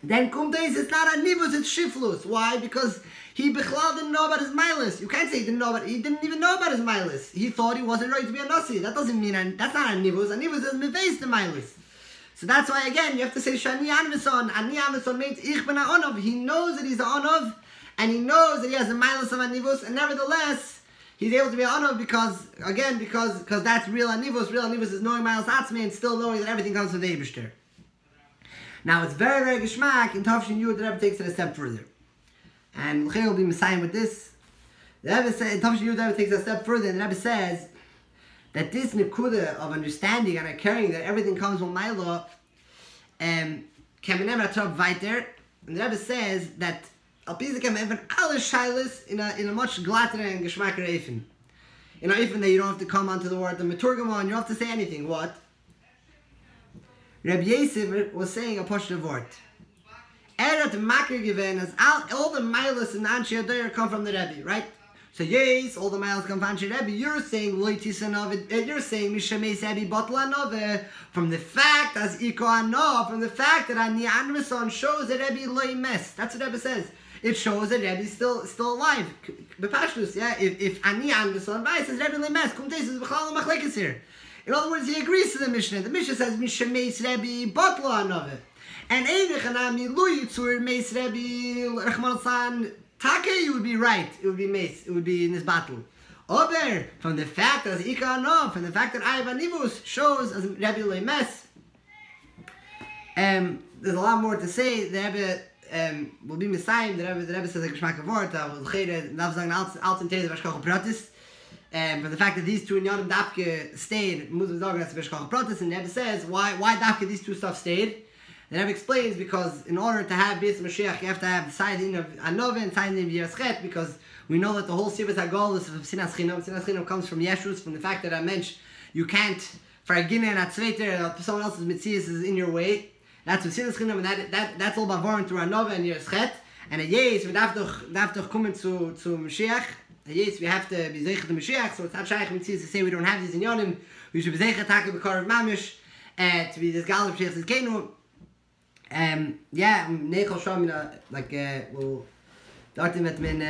then it's not anivus, it's shiflus. Why? Because he Bechlal didn't know about his milas. You can't say he didn't even know about his milas. He thought he wasn't right to be a nasi. That doesn't mean, that's not anivus. Anivus is miveis the milas. So that's why, again, you have to say Shani Anvison. Ani Anvison means Ich ben ha'onov. He knows that he's a onov, and he knows that he has a milas of anivus, and nevertheless, he's able to be a onov because that's real anivus. Real anivus is knowing milas atzmi and still knowing that everything comes from the Eibishter. Now, it's very, very geschmack. In Tafshin Yud, the Rebbe takes it a step further. And L'chei will be messiah with this. The Rebbe says, in Tafshin Yud, the Rebbe takes it a step further, and the Rebbe says that this nekuda of understanding and caring that everything comes from Milo can be never atrop weiter. And the Rebbe says that Alpiza can even alle shilas in a much glatter and geschmacker eifin. In a eifin that you don't have to come onto the word the meturgamon, you don't have to say anything. What? Rabbi Yosef was saying a positive word. Erat makir given as all the miles in Anshe Adoyer come from the Rebbe, right? So yes, all the miles come from Anshe Rebbe. You're saying you're saying Mishamei Sebi Botlanove from the fact as Iko Ano, from the fact that Ani Anvison shows that Rebbe loy mes. That's what Rebbe says. It shows that Rebbe is still alive. Bepashtus, yeah. If Ani Anvison says Rebbe loy mes, Kumtes is B'chalom Machlekes here. In other words, he agrees to the Mishnah. The Mishnah says Mishameis Rebbe Botla Anove. And Eidechanami Lu Yitzur Meis Rebbe Rachman San Take, you would be right. It would be Meis. It would be in this battle. Ober, from the fact that Ika Anov, from the fact that Ayva Nivus shows as Rebbe Loi Mes. There's a lot more to say. The Rebbe will be Messiah. The Rebbe says a Geschmack of Wort. L'chei, darf sagen, Alten Tede, Vashkoch Pratis. But the fact that these two in Yonam Dafke stayed, Muslims dog that's Bishkach Protest, and the Rebbe says why Dafke these two stuff stayed. The Rebbe explains because in order to have Beis Mashiach, you have to have the siding of Anova and siding of Yereschet, because we know that the whole Sivas HaGol is of Sinas Chinam. Sinas Chinam comes from Yeshus, from the fact that I mentioned you can't for a Gine and a Tzveiter, someone else's Metzias is in your way. That's what Sinas Chinam, and that's all Bavorin through Anova and Yereschet. And a Yes, we have to come to Mashiach. Yes, we have to be zeichet the Mashiach, so it's not shaykh mitzvah to say we don't have these in Yonim. We should be zeichet taka b'kar of mamish to be this gal of Mashiach Zidkenu. Yeah, nechol shom like we'll start mit min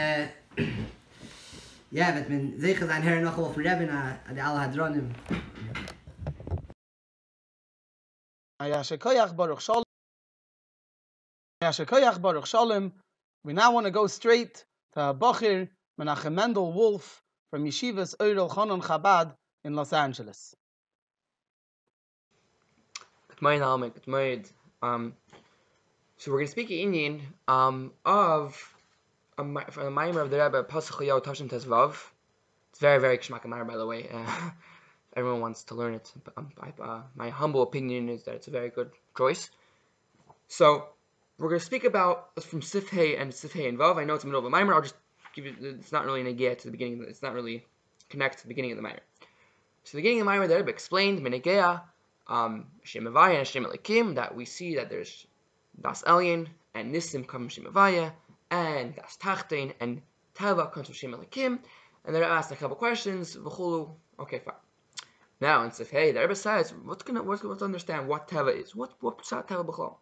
yeah, mit min zeichet ein her noch auf Rebbe na the al hadronim. Ayashekoyach Baruch Shalom. Ayashekoyach Baruch Shalom. We now want to go straight to Bachir Menachem Mendel Wolf from Yeshiva's Eirel Chanon Chabad in Los Angeles. Good morning, Almik. Good morning. So we're going to speak in Indian from the Maimer of the Rebbe Pasach Yao Tavshin Tezvav. It's very, very Kshmak Maimer, by the way. Everyone wants to learn it. My humble opinion is that it's a very good choice. So we're going to speak about from Sif Hey and Sif Hey and Vav. I know it's in the middle of a Maimer. I'll just it's not really negea to the beginning. It's not really connect to the beginning of the Maimer. So the beginning of the Maimer, the Rebbe explained Menegea, Shem Avaya and Shem Elikim, that we see that there's Das Elyon and Nisim comes from Shem Avaya, and Das Tachtein and Teva comes from Shem Elikim, and the Rebbe asked a couple questions. V'chulu. Okay, fine. Now in Sif Hey, the Rebbe says, what's to understand what Teva is? What's Teva B'chol?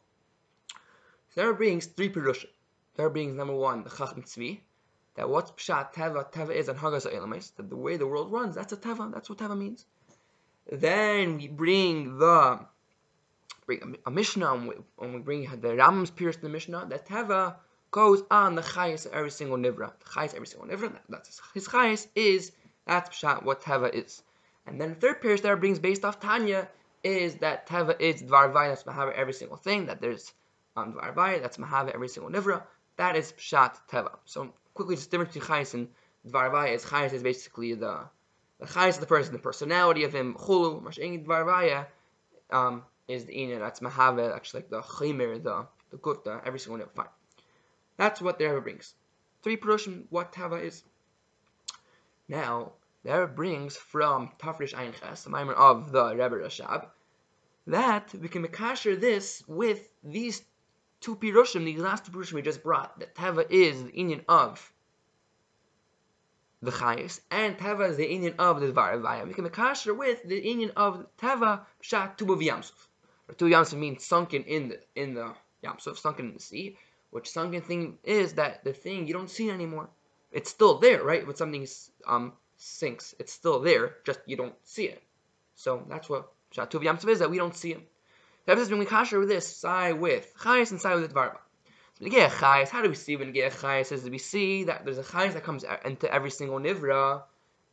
So the Rebbe brings three perushim. there brings number one, the Chacham Tzvi, that what's Pshat Teva? Teva is an Hagas Ha'elamis, that the way the world runs, that's a Teva, that's what Teva means. Then we bring a Mishnah, and we bring the Rambam's Pirush to the Mishnah, that Teva goes on the Chayes of every single Nivra. The Chayes of every single Nivra, that's his Chayes is, that's Pshat, what Teva is. And then the third Pirush that brings based off Tanya is that Teva is Dvar Vaya, that's Mahava every single thing, that there's Dvar Vaya, that's Mahava every single Nivra, that is Pshat Teva. So quickly, just the difference between Chayes and Dvar Vaya is Chayes is basically the Chayes of the person, the personality of him, Chulu, Mash'eng Dvar Vaya is the Inyan, that's Mahava, actually like the Chimir, the Gutta, every single Nivra. Fine. That's what the Rebbe brings. 3 Perushim, what Teva is. Now, the Rebbe brings from Tafresh Ayin Ches, the Maimer of the Rebbe Rashab, that we can makasher this with these 2 Perushim, these last 2 Perushim we just brought, that Teva is the Inyan of the Chayes, and Teva is the Inyan of the Dvar Vaya. We can makasher with the Inyan of Teva, Pshat Tuba V'Yamsuf. Tuba V'Yamsuf means sunken in the Yamsuf, sunken in the sea, which sunken thing is that the thing you don't see anymore. It's still there, right? When something sinks, it's still there, just you don't see it. So that's what Pshat Tuba V'Yamsuf is, that we don't see it. That says when we kasher with this, side with Chayes and side with the Dvar Vaya. So when you get a Chayes, how do we see when you get a Chayes? Is we see that there's a Chayes that comes into every single Nivra,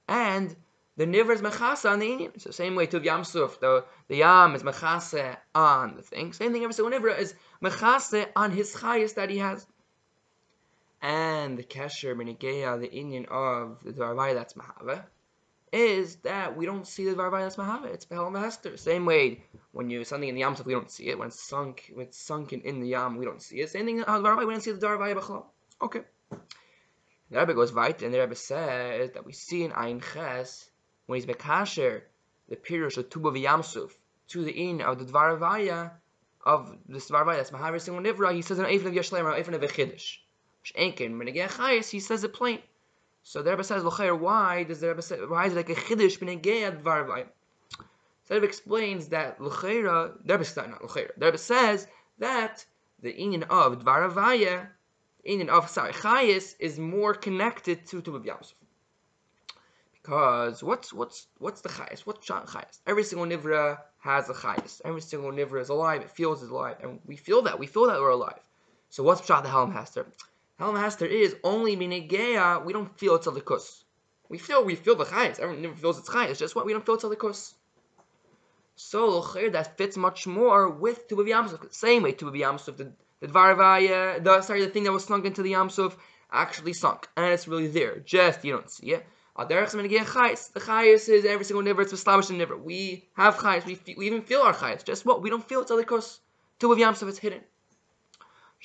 and the Nivra is Mechasa on the Inyan. So same way, Tuv Yamsuf, the Yam is Mechasa on the thing. Same thing, every single Nivra is Mechasa on his Chayes that he has. And the Kesher, Benigeya, the Inyan of the Dvar Vaya that's Mahava, is that we don't see the Dvar Vaya that's Mahava. It's Behel Mahester. Same way, when you something in the Yam Suf, we don't see it. When it's sunken in the Yam, we don't see it. Same thing in the Dvar Vaya, we don't see the Dvar Vaya B'chol. Okay. The Rebbe goes right, and the Rebbe says that we see in Ayin Ches, when he's Mekasher, the Pirush of Tuba V'Yamsuf, to the In of the Dvar Vaya, of this Dvar Vaya that's Mahava single Nivra, he says an Eifin of Yashlem, or Eifin of Echidish. Shenkin, when again Chayes, he says it plain. So the Rebbe says, why does the Rebbe say, why is it like a Chiddush b'negei Dvar Vaya? So the Rebbe explains that L'cheira, the Rebbe says that the Inyan of Dvar Vaya, Inyan of Chayes, is more connected to Tuba V'Yamsuf. Because what's the Chayes? What's Pshat Chayes? Every single Nivra has a Chayes. Every single Nivra is alive. It feels it's alive, and we feel that we're alive. So what's Pshat the Helm Hester? Helm Hester is only Minegeya, we don't feel it's a likus. We feel the Chayes. Everyone never feels it's Chayes. It's just what we don't feel it's a likus. So that fits much more with Tuba V'Yamsuf. Same way Tuba V'Yamsuf, the Dvar Vaya, the thing that was sunk into the Yamsuf actually sunk, and it's really there. Just you don't see it. The Chayes is every single Nivra. It's Mislavish and Nivra. We have Chayes. We even feel our Chayes. Just what we don't feel it's a likus. Tuba V'Yamsuf is hidden.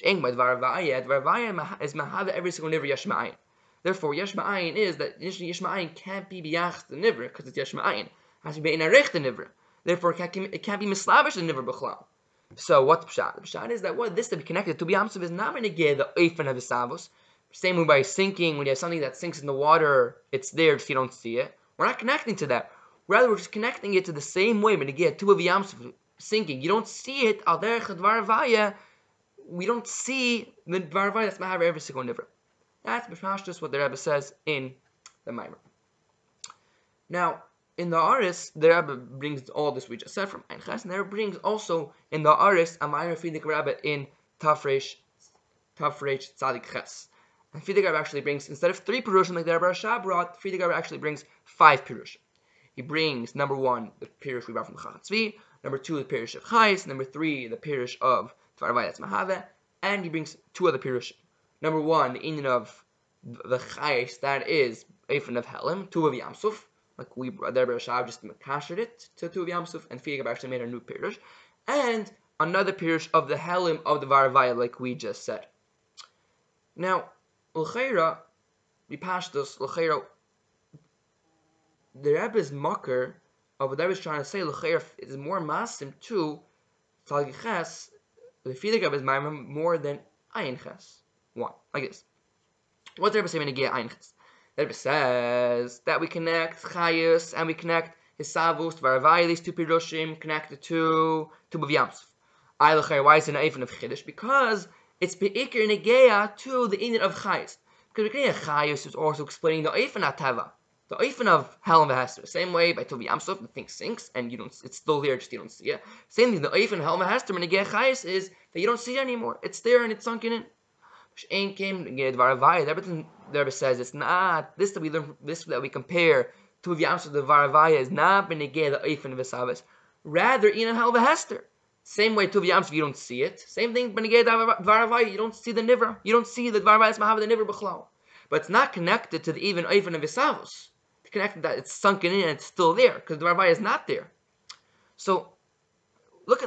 Dvar Vaya is Mahava every single Nivra Yesh Ma'ayin. Therefore, Yesh Ma'ayin is that Yesh Ma'ayin can't be B'yach the Nivra because it's Yesh Ma'ayin. It has to be in Arech the Nivra. Therefore, it can't be Mislavish the Nivra B'chlal. So, what's Pshat? The Pshat is that this to be connected to B'Yamsuf is not going to get the Eifin of the Savos. Same way by sinking, when you have something that sinks in the water, it's there, just you don't see it. We're not connecting to that. Rather, we're just connecting it to the same way when you get to a B'Yamsuf sinking. You don't see it, Al Derech Dvar Vaya. We don't see the Dvar Vaya that's Mahava every single Nivra. That's just what the Rebbe says in the Maimer. Now, in the Aris, the Rebbe brings all this we just said from Ein Ches, and the Rebbe brings also in the Aris a Maimer Fidik Rebbe in Tafresh Tzadik Ches. And Fidik Rebbe actually brings, instead of 3 Perushim like the Rebbe Rashab brought, Fidik Rebbe actually brings 5 Perushim. He brings, number 1, the Perush we brought from the Chacham Tzvi, number 2, the Perush of Chayes, number 3, the Perush of Dvar Vaya that's Mahava, and he brings 2 other Perushim. Number 1, the Inyan of the Chayes, that is Eifin of Helim, Tuba V'Yamsuf, like the Rebbe Rashab just kashered it to Tuba V'Yamsuf, and Fidik Rebbe actually made a new Perush, and another Perush of the Helim of the Dvar Vaya, like we just said. Now, L'cheira, B'Pashtus, L'cheira, the Rebbe's makar of what the Rebbe is trying to say, L'cheira is more masim to Tzalgi Ches, the Fidik Rebbe is more than Ayin Ches. 1, like this. What's the Rebbe saying when you get Ayin Ches? The Rebbe says that we connect Chayus and we connect Hisavus, Dvar Vaya, these 2 Pirushim, connected to Tuba V'Yamsuf. Why is it an Eifin of Chiddush? Because it's be'ikr negeya to the inyan of chayus. Because we can chayus is also explaining the oifen atava, the oifen of hell and hester. Same way by Tuvi Yamsuf, the thing sinks and you don't. It's still there, just you don't see it. Same thing, the oifen of hell and hester negeya chayus is that you don't see it anymore. It's there and it's sunken in. The Rebbe says it's not this that we learn. This that we compare to the Yamsuf the Varavaya is not benegay the oifen of Esavas. Rather, in hell the hester. Same way to the Yamsuf you don't see it. Same thing benegay the Varavaya you don't see the nivra. You don't see the Varavaya is mahav the nivra b'chlal. But it's not connected to the even oifen of Esavos. It's connected that it's sunken in and it's still there because the Varavaya is not there. So. Let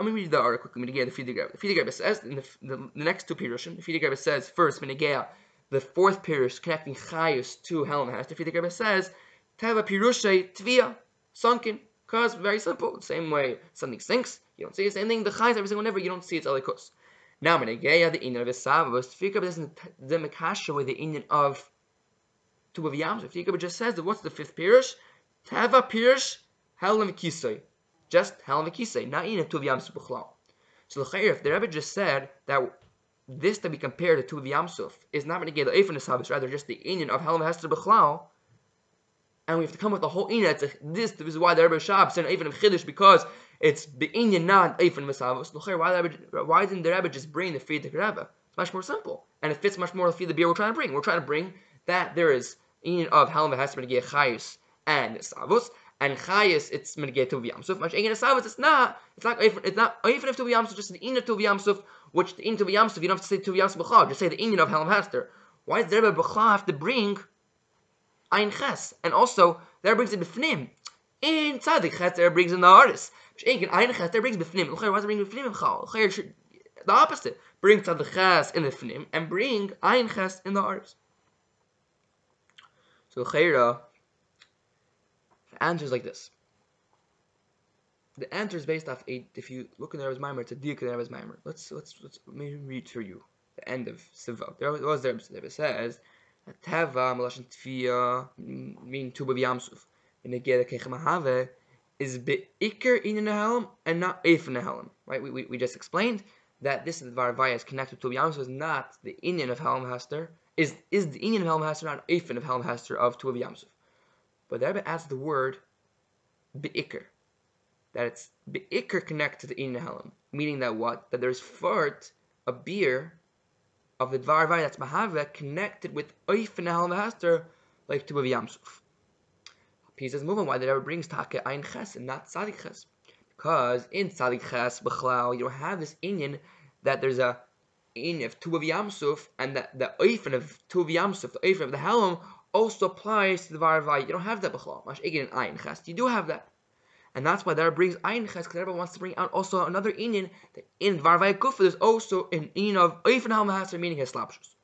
me read the article quickly. The Fidigrab says in the next two pirushim. The Fidigrab says first, Menegea, the fourth pirush connecting Chayus to Hell and Hester. The Fidigrab says Teva pirushay tvia sunken. Cause very simple. Same way something sinks, you don't see the same thing. The Chayus every single never you don't see it's alikus. Now Menegea the inyan of Esavos. The Fidigrab doesn't the mekasha with the inyan of two of Yamsuf. The Fidigrab just says that what's the fifth pirush? Teva pirush Hell and Kisay. Just Hell Mekisei, not in a Tuv Yamsuf B'chlal. So the if the Rebbe just said that this that we compare to Tuv Yamsuf is not going to get the Eifon Esavos, rather just the Inyan of Hell Hester B'chlal, and we have to come with the whole Inyan. This is why the Rebbe Shab said Eifon of Chiddush, because it's the Inyan, not Eifon Esavos. Why didn't the Rebbe just bring the feed to the Rebbe? It's much more simple, and it fits much more the feed the beer we're trying to bring. We're trying to bring that there is Inyan of Hell Hester B'chlal Chayus and Esavos. And Chayus, it's Menegei Tuv Yamsuf. Much again, Esavos, it's not even if Tuv Yamsuf, just the Inyan of Tuv Yamsuf, which the Inyan of Tuv Yamsuf, you don't have to say Tuv Yamsuf B'chlal, just say the Inyan of Hel Hester. Why does the Rebbe B'chlal have to bring Ein Ches? And also, the Rebbe brings it B'fnim. Inside the Ches, the Rebbe brings in the artist. Which again, Ein Ches, the Rebbe brings B'fnim. Why does it bring B'fnim B'chlal? The opposite. Bring Tzad the Ches in the Fnim, and bring Ein Ches in the artist. So, Chayra, the answer is like this. The answer is based off if you look in the Rebbe's Maimer, it's a diuk in the Rebbe's Maimer. Let's read for you the end of Siva. There was the Rebbe says that Teva Malashon Tfiya meaning Tuba B'Yamsuf and the Geda Kechem is be'ikr in the helm and not eif in the helm. Right? We just explained that this Varavaya is connected to B'Yamsuf is not the Inyan of Helm Hester. Is the Inyan of Helm Hester not eif of Helm Hester of Tuba B'Yamsuf? But the Rebbe adds the word be'ikr, that it's be'ikr connected to the Inyan Helm, meaning that what? That there's fart, a beer, of the Dvar Vay that's Mahava connected with Oif and Helm Hester, like to Yamsuf. He says, moving why the Rebbe brings Take Ein Ches and not Tzadik Ches. Because in Tzadik Ches, B'chlal, you don't have this Inyan that there's a Inyan of Tuv Yamsuf, and that the Oif of Tuv Yamsuf, the Oif of the Helm, also applies to the Varavai. You don't have that b'chlal. Mash egin ayin ches. You do have that, and that's why there brings ayin ches because everyone wants to bring out also another inyan that in Varavai kufa there's also an inyan of oifen halma haser meaning his slapshus.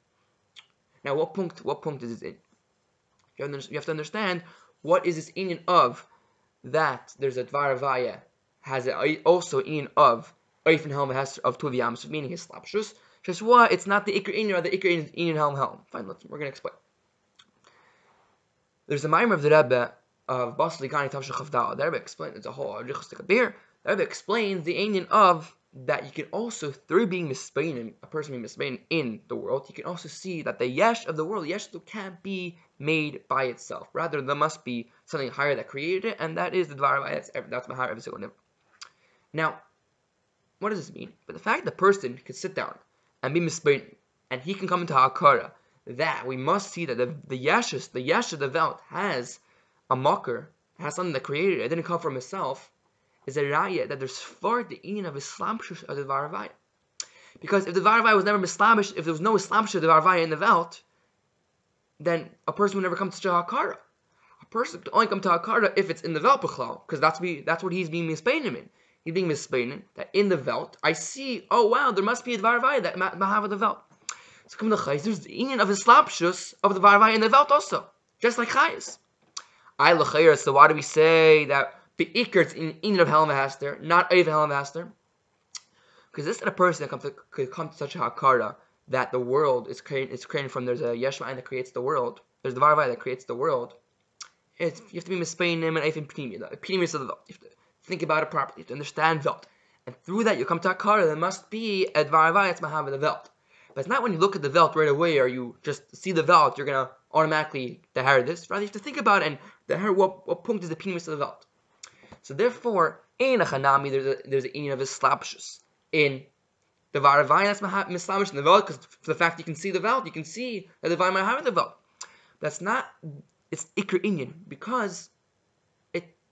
Now, what punct is this in? You have to understand what is this inyan of that there's a Varavai has also inyan of oifen halma haser of tuv yamsuf meaning his slapshus. Just why it's not the ikr inyan or the ikr inyan helm. Fine, we're gonna explain. There's a Maimer of the Rebbe of Basli Gani Tavshach Chavdal. The Rebbe explains it's a whole Arichos beer. The Rebbe explains the Inyan of that you can also, through being misbeinen, a person being misbeinen in the world, you can also see that the yesh of the world, yesh can't be made by itself. Rather, there must be something higher that created it, and that is the Dvar. That's Mahar every single nivel. Now, what does this mean? But the fact that the person can sit down and be misbeinen, and he can come into Hakara, that we must see that the yesh of the Welt has a mocker, has something that created it didn't come from himself, is a raya that there's far the inyan of Islamshus of the Varavai. Because if the Varavai was never Islamish, if there was no Islamshus of the Varavai in the Welt, then a person would never come to Hakara. A person could only come to Hakara if it's in the Welt B'chlal, because that's what he's being mispeinem in. He's being mispeinem that in the Welt, I see, oh wow, there must be a Varavai that have the Welt. So come to Chayes, there's the inyan of Islapshus of the Varavai in the Welt also, just like Chayes. So why do we say that Be'ikr it's in inyan of Helm Haster, not Eiv Helm Haster? Because this is a person that could come to such a Hakara that the world is created from, there's a Yeshua that creates the world, there's the Varavai that creates the world. You have to be mispeinem and Eifim Pnimi, the Pnimi of the Welt. You have to think about it properly, you have to understand Welt. And through that you come to Akara. There must be a Dvar Havaya that's Mahav in the Welt. But it's not when you look at the Welt right away or you just see the Welt, you're going to automatically deher this. Rather, you have to think about it and deher what point is the Pinimus of the Welt. So therefore, in a Chanami, there's an union of his slapshus. In the Dvar Havaya that's Mislamish in the Welt, because for the fact you can see the Welt, you can see that the Dvar Mahav in the Welt. That's not, it's Iker Inyan, because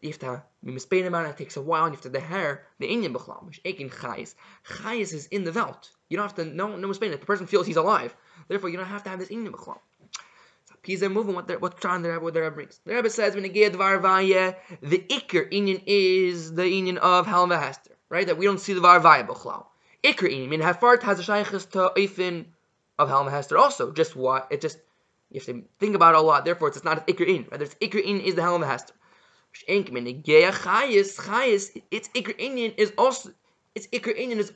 you have to be mispaid about it. It takes a while, and you have to deher the Inyan B'chlam, which Ekin Chayis. Chayis is in the Welt. You don't have to, no mispaid. If the person feels he's alive, therefore you don't have to have this Inyan B'chlam. So Pizah moving what Tron the Rebbe brings. The Rebbe says when you get Dvar Havaya, the Iker Inyan is the Inyan of Halm V'Hester, right? That we don't see the Dvar Havaya B'chlam. Iker Inyan, I mean, Hafart has a shaykhis to Eifin of Halm V'Hester also. Just what? It just, you have to think about it a lot. Therefore, it's not Iker Inyan. Rather, it's Iker Inyan is the Halm V'Hester. Its Iker Inyan is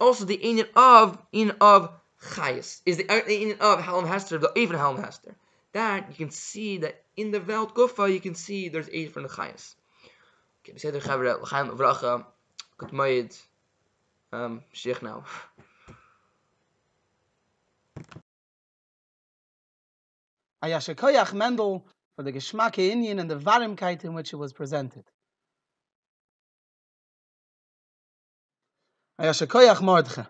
also the Inyan of Chayis, is the Inyan of Halm Hester, the even Halm Hester. That you can see that in the Welt Gufa, you can see there's 8 from the Chayis. Okay, we say the Chavre L'chaim Vracha Good Moed Sheikh now. Ayashakoyach Mendel for the Geschmack Inyan and the Varimkeit in which it was presented. Ayashakoyach Mordche.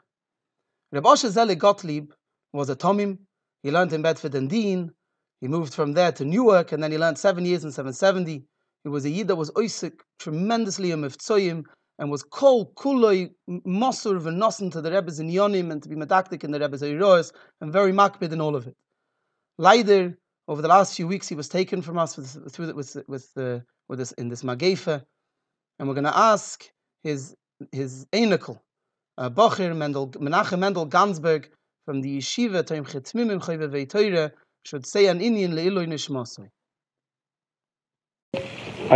Reb Osher Zelig Gottlieb was a Tomim. He learned in Bedford and Dean. He moved from there to Newark, and then he learned 7 years in 770. He was a Yid that was oisik tremendously a miftzoyim, and was kol kuloi mosur v'nosen to the Rebbe's in Yonim and to be medaktik in the Rebbe's Eiros, and very makbid in all of it. Leider, over the last few weeks, he was taken from us with this in this Magefa, and we're going to ask his Einikel, Bocher Menachem Mendel Gansberg from the Yeshiva Toim Chetmimim Chayve Ve'Toyre should say an Inyan Le'iloi Nishmasoi.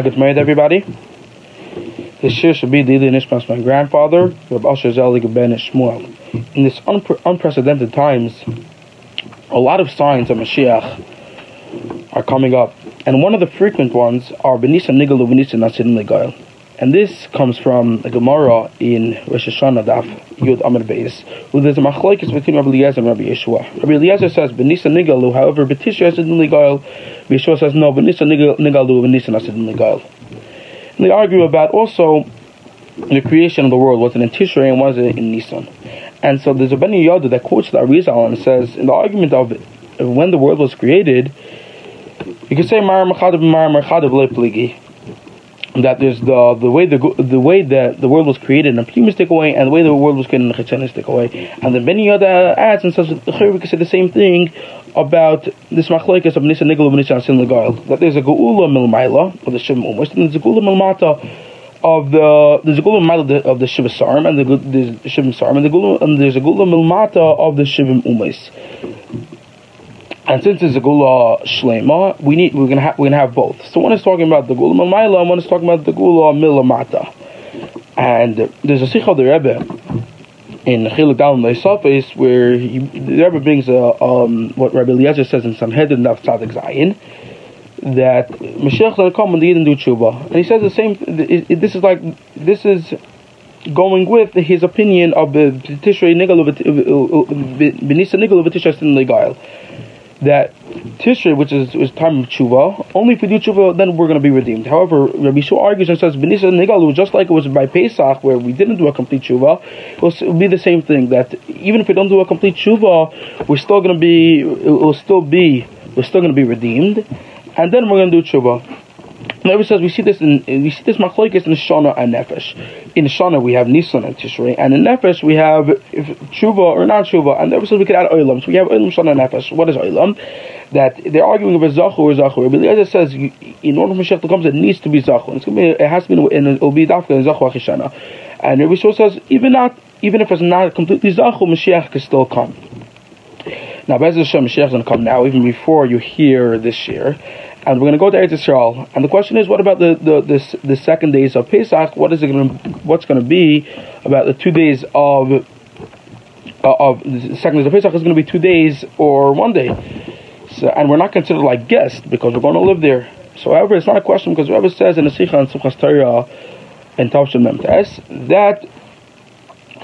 Good morning, everybody. This shir should be the Ilui Nishmas, my grandfather, Reb Asher Zelig Ben Shmuel. In this unprecedented times, a lot of signs of Mashiach are coming up, and one of the frequent ones are Benisa Nigalu Benisa Nasin Legail. And this comes from the Gemara in Rosh Hashanah Daf Yud Amud Beis, where there's a machlokes between Rabbi Eliezer and Rabbi Yeshua. Rabbi Eliezer says Benisa Nigalu, however, Betisha Nasin Legail. Rabbi Yeshua says no, Benisa Nigalu Benisa Nasin Legail. And they argue about also the creation of the world. Was it in Tishrei and was it in Nisan? And so there's a Ben Yoda that quotes the Arizal and says in the argument of when the world was created, you could say that there's the way that the world was created in a pneumistic way and the way the world was created in a chetenistic way. And then Ben Yoda adds and says we could say the same thing about this machlokes of Nisa Nigel and Nisa Nasin Legail, that there's a Geula Milmaila of the Shivim Umas and there's a Geula Milmata of the Milmaila of the Shiva Sarim and the Shivim Sarim and there's a Geula Milmata of the Shivim Umas. And since it's a Gula Shlema, we're gonna have both. So one is talking about the Gula Milmaila and one is talking about the Gula Milamata. And there's a Sikh of the Rebbe in Chiluk Dalem Leisafis where the Rebbe brings what Rabbi Eliezer says in Sanhedrin Daf Tzadik Zayin, that Mashiach is going to come when the Yidden do tshuva. And he says the same. This is going with his opinion of the Tishrei Nigalu Benisa Nigalu V'Tishrei Sin Legail. That Tishrei, which is time of tshuva, only if we do tshuva, then we're going to be redeemed. However, Rabbi Shua argues and says, Benisa Nigalu, just like it was by Pesach, where we didn't do a complete tshuva, it will be the same thing. That even if we don't do a complete tshuva, we're still going to be redeemed, and then we're going to do tshuva. And Rabbi says we see this machlokes in Shana and Nefesh. In Shana we have Nisan and Tishrei, and in Nefesh we have tshuva or not tshuva. And Rabbi says we could add olam. So we have olam, Shana, and Nefesh. What is olam? That they're arguing over zachur or zachur. Rabbi Eliezer says in order for Mashiach to come, it needs to be zachur. It has to be, and it will be dafka in zachur achishana. And Rabbi Shua says even if it's not completely zachur, Mashiach can still come. Now, Be'ez Hashem, Mashiach is going to come now, even before you hear this year. And we're going to go to Eretz Yisrael. And the question is, what about the second days of Pesach? What's going to be about the 2 days of the second days of Pesach? Is going to be 2 days or 1 day? So, and we're not considered like guests because we're going to live there. So, however, it's not a question because Rebbe says in the Sikha and Simchas Torah and Tavshin Memtes that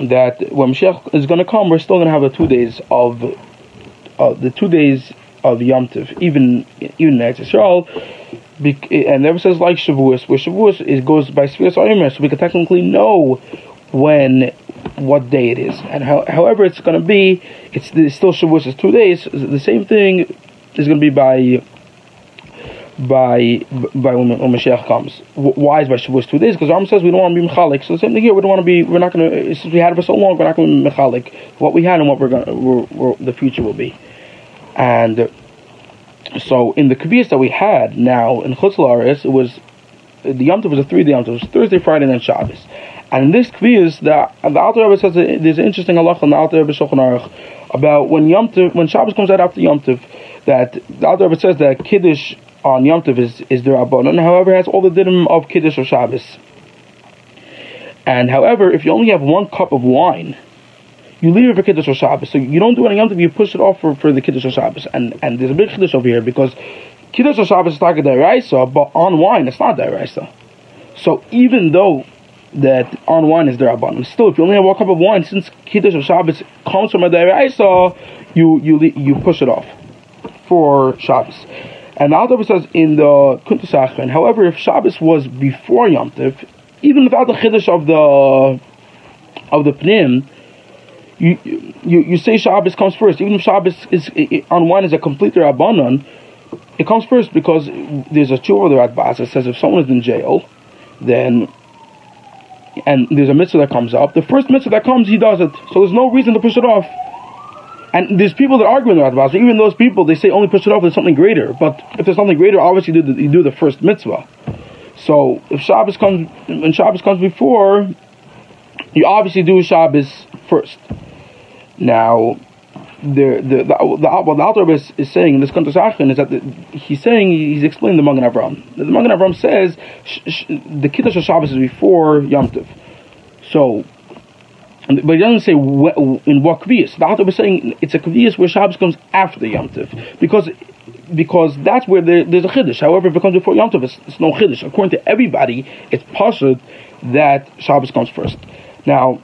that when Mashiach is going to come, we're still going to have the 2 days of Yom Tov, even in Eretz Yisrael. And never says like Shavuos, where Shavuos goes by Sfiras Omer, so we can technically know what day it is, and however it's going to be, it's still Shavuos is 2 days. The same thing is going to be by when Mashiach comes. Why is by Shavuos 2 days? Because Rambam says we don't want to be mechalik. So the same thing here. We're not going to. Since we had it for so long, we're not going to be mechalik what we had and what the future will be. And so in the kaviyas that we had now in Chutz La'aretz, it was the Yom Tov was a 3-day Yom Tov. It was Thursday, Friday, and then Shabbos. And in this kaviyas, the Alter Rebbe says there's an interesting halacha in the Alter Rebbe Shulchan Aruch about when Shabbos comes out after Yom Tov, that the Alter Rebbe says that Kiddush on Yom Tov is the Rabbanon, however, it has all the dinim of Kiddush or Shabbos. And however, if you only have 1 cup of wine, you leave it for Kiddush or Shabbos. So you don't do it on Yom Tov, you push it off for the Kiddush or Shabbos. And there's a big Kiddush over here, because Kiddush or Shabbos is like a Daraisa, but on wine it's not Daraisa. So even though that on wine is the Rabbanon, still, if you only have 1 cup of wine, since Kiddush or Shabbos comes from a Daraisa, you push it off for Shabbos. And the Alter Rebbe says in the Kuntasachrin, however, if Shabbos was before Yom Tov, even without the Kiddush of the Pnim, you say Shabbos comes first. Even if Shabbos is on wine is a complete Rabbanon, it comes first because there's a tshuva of the Radbaz that says if someone is in jail, then and there's a mitzvah that comes up, the first mitzvah that comes, he does it. So there's no reason to push it off. And there's people that argue in the Radbaz, even those people, they say only push it off if there's something greater. But if there's something greater, obviously you do the first mitzvah. So if Shabbos comes before, you obviously do Shabbos first. Now, what the Alter Rebbe is saying in this Kuntasachrin is that he's explaining the Magen Avraham. The Magen Avraham says the Kiddush of Shabbos is before Yom Tov. So, but he doesn't say in what kviyas. The Alter Rebbe is saying it's a kviyas where Shabbos comes after the Yom Tov, because that's where there's a Chiddush. However, if it comes before Yom Tov, it's no Chiddush. According to everybody, it's pashut that Shabbos comes first. Now,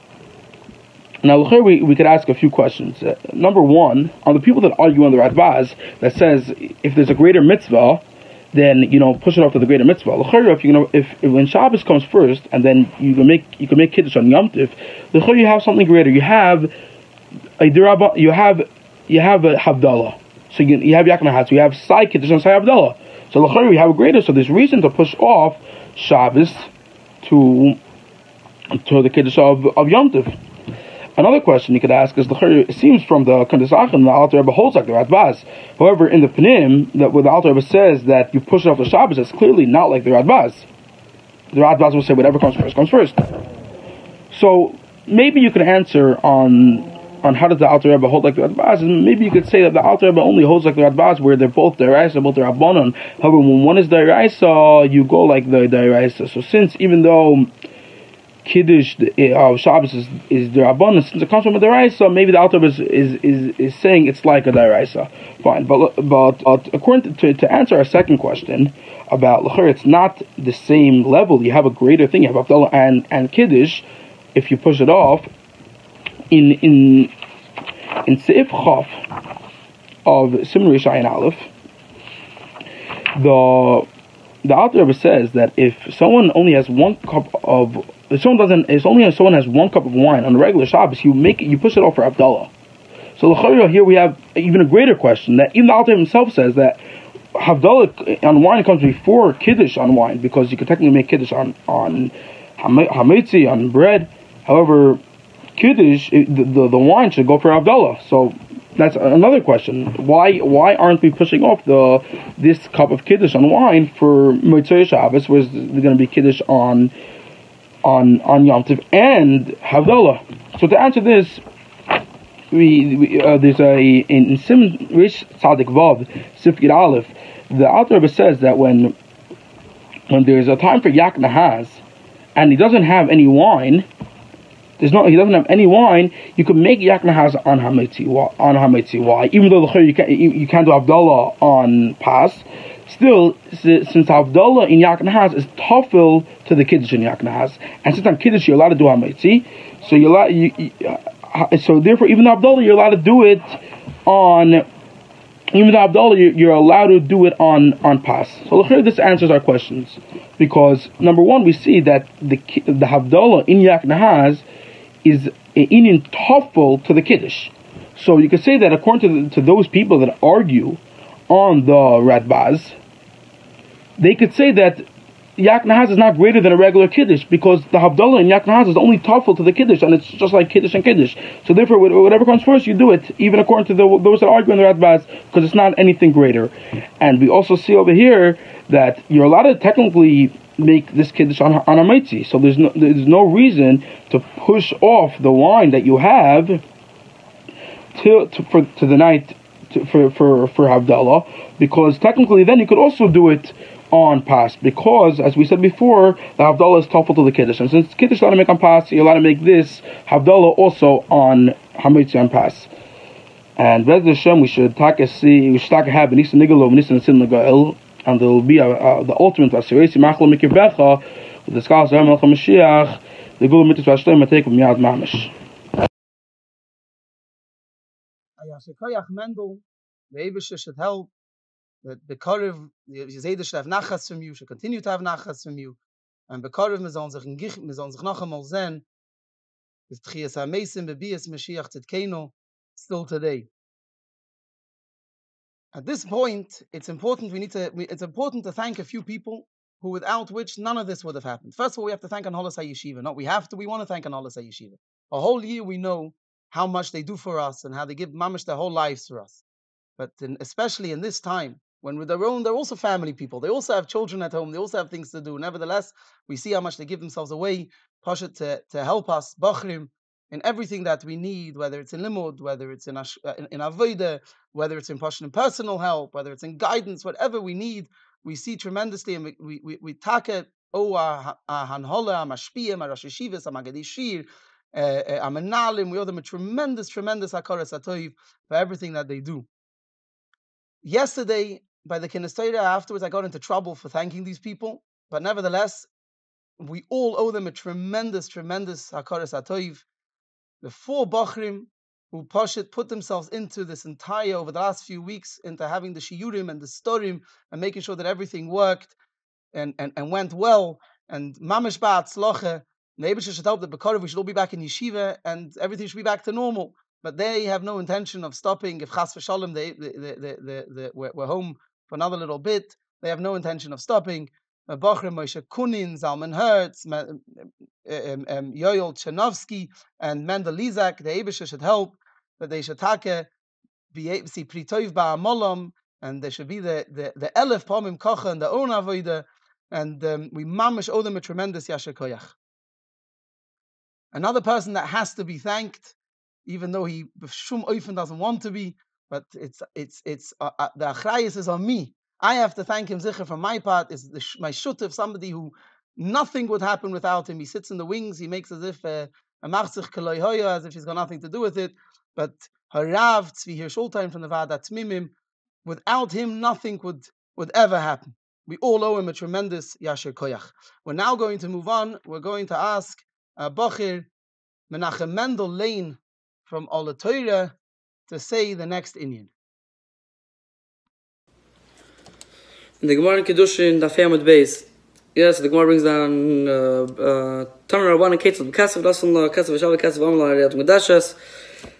we could ask a few questions. Number one, on the people that argue on the Radbaz that says if there's a greater mitzvah, then push it off to the greater mitzvah. If when Shabbos comes first and then you can make Kiddush on Yom Tov, you have something greater. You have a Havdalah. So you have Yaknahas. So you have Sai Kiddush and Sai Havdalah. So we have a greater. So there's reason to push off Shabbos to the Kiddush of Yom Tov. Another question you could ask is, it seems from the Kuntasachrin the Alter Rebbe holds like the Radbaz. However, in the Pnim, that where the Alter Rebbe says that you push it off the Shabbos, it's clearly not like the Radbaz. The Radbaz will say whatever comes first comes first. So maybe you could answer on how does the Alter Rebbe hold like the Radbaz, and maybe you could say that the Alter Rebbe only holds like the Radbaz where they're both Deraisa, both Rabbanon. However, when one is Deraisa, you go like the Deraisa. So since even though Kiddush of Shabbos is the Rabbanon, since it comes from a Deraisa, maybe the Alter Rebbe is saying it's like a Deraisa. Fine, but according to answer our second question about L'chor, it's not the same level. You have a greater thing. You have Havdalah and Kiddush. If you push it off, in Seif Chaf of Siman Reish Ayin Aleph, the Alter Rebbe says that if someone only has 1 cup of someone has 1 cup of wine on a regular Shabbos, you push it off for Havdalah. So here we have even a greater question that even the Alter himself says that Havdalah on wine comes before Kiddush on wine, because you could technically make Kiddush on Hametzi, on bread. However, Kiddush, the wine should go for Havdalah. So that's another question. Why aren't we pushing off this cup of Kiddush on wine for Motzei Shabbos, where there's going to be Kiddush on Yom Tov and Havdalah? So to answer this, there's in Siman Reish Tzadik Vav Sif Gid Aleph, the Alter Rebbe says that when there's a time for Yak Nahaz and he doesn't have any wine, he doesn't have any wine, you can make Yak Nahaz on Hametzi. Why? Even though you can't do Havdalah on Pas, still, since Havdalah in Yak Nahas is tafel to the Kiddush in Yak Nahas, and since on Kiddush you're allowed to do Hametzi, so so therefore even the Havdalah you're allowed to do it on. Even the Havdalah, you're allowed to do it on Pas. So this answers our questions, because number one, we see that the Havdalah in Yak Nahaz is in tafel to the Kiddush. So you could say that according to those people that argue on the Radbaz, they could say that Yak Nahaz is not greater than a regular Kiddush, because the Havdalah in Yak Nahaz is only tafel to the Kiddush, and it's just like Kiddush and Kiddush. So therefore, whatever comes first, you do it, even according to those that argue in the Radbaz, because it's not anything greater. And we also see over here that you're allowed to technically make this Kiddush on a Meitzi. So there's no reason to push off the wine that you have for the night for Havdalah, because technically then you could also do it on Pas, because as we said before, the Havdalah is tafel to the Kiddush, and since Kiddush allowed to make on Pas, you're allowed to make this Havdalah also on Hametzi on Pas. And Bez Hashem, we should have Nisan Nigalo, Nisan Sin Nagael, and there will be the ultimate Vasiresi Machlo Mikirbecha with the scholars of Melech Mashiach, the Gula Mitzvah Shleim Matei of Miyad Mamish. Mendel, the Eibusha should help. That Bekarev, the Zayda should have nachas from you, should continue to have nachas from you, and Bekarev mizon sich noch einmal zen, is Tchias HaMeisim bebias Mashiach Tzidkenu, still today. At this point, it's important to thank a few people who, without which none of this would have happened. First of all, we have to thank Anholas HaYeshiva. No, we want to thank Anholas HaYeshiva. A whole year we know how much they do for us and how they give mamash their whole lives for us. But especially in this time, when they're also family people. They also have children at home. They also have things to do. Nevertheless, we see how much they give themselves away, Pasha, to help us, Bachrim, in everything that we need, whether it's in Limud, whether it's in Avodah, whether it's in Pasha in personal help, whether it's in guidance, whatever we need, we see tremendously, and we take it, Hanhola, Mashpiyah, Rosh Yeshivas, Magadi Shir, Amenalim, we owe them a tremendous Hakaras HaTov for everything that they do. Yesterday, by the Kines Torah, afterwards I got into trouble for thanking these people, but nevertheless, we all owe them a tremendous Hakaras HaTov. The 4 Bachrim who put themselves into this entire, over the last few weeks, into having the Shiurim and the Storim and making sure that everything worked and went well, and Mamish Ba'atzloche, maybe should help that Bekarev, we should all be back in Yeshiva and everything should be back to normal. But they have no intention of stopping. If Chas v'Shalom, we're home for another little bit, they have no intention of stopping. Bachrim Moshe Kunin, Zalman Hertz, Yoel Chenovsky, and Mendel Lizak, the Eibusha should help, that they should see Pritov Ba'amolam, and there should be the Elef Pomim Kocha and the own Avodah, and we mamish owe them a tremendous Yasher Koyach. Another person that has to be thanked, even though he Shum Oifen doesn't want to be, but it's the Achrayus is on me. I have to thank him. Zicher from my part is my Shutif, somebody who nothing would happen without him. He sits in the wings. He makes as if a machzich kaloi hoya, as if he's got nothing to do with it. But Harav Tzvi Hirschultein from the Vada Tzmimim, without him nothing would ever happen. We all owe him a tremendous Yasher Koyach. We're now going to move on. We're going to ask Bachir Menachem Mendel Lane from Ola Torah to say the next Inyan. The Gemara in Kiddushin, the family base. Yes, the Gemara brings down Tamar Rabban and Ketzel, Kasav, Rasulullah, Kasav, Shav, Kasav, Amla, Riyat Mudashas,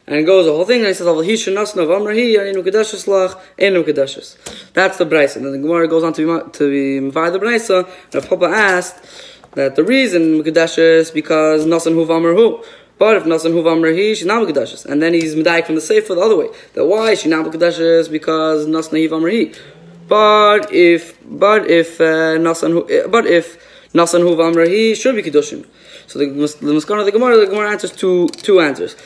and it goes the whole thing, and he says, Al Hishin, Nasna, Amrahi, Anu Kedashas, Lach, Enu Kedashas. That's the Braisa. And then the Gemara goes on to be Mavai the Braisa, and Papa asked that the reason Kedashas because Nasan Huv Amrahu. But if Nasan Huv Amrahi, she's not Kedashas. And then he's Medaik from the Sefer the other way. That why she's not Kedashas because Nasan Huv Amrahi. But if Nasan Huv Amrahi should be Kedushim. So the Maskana of the Gemara answers two answers.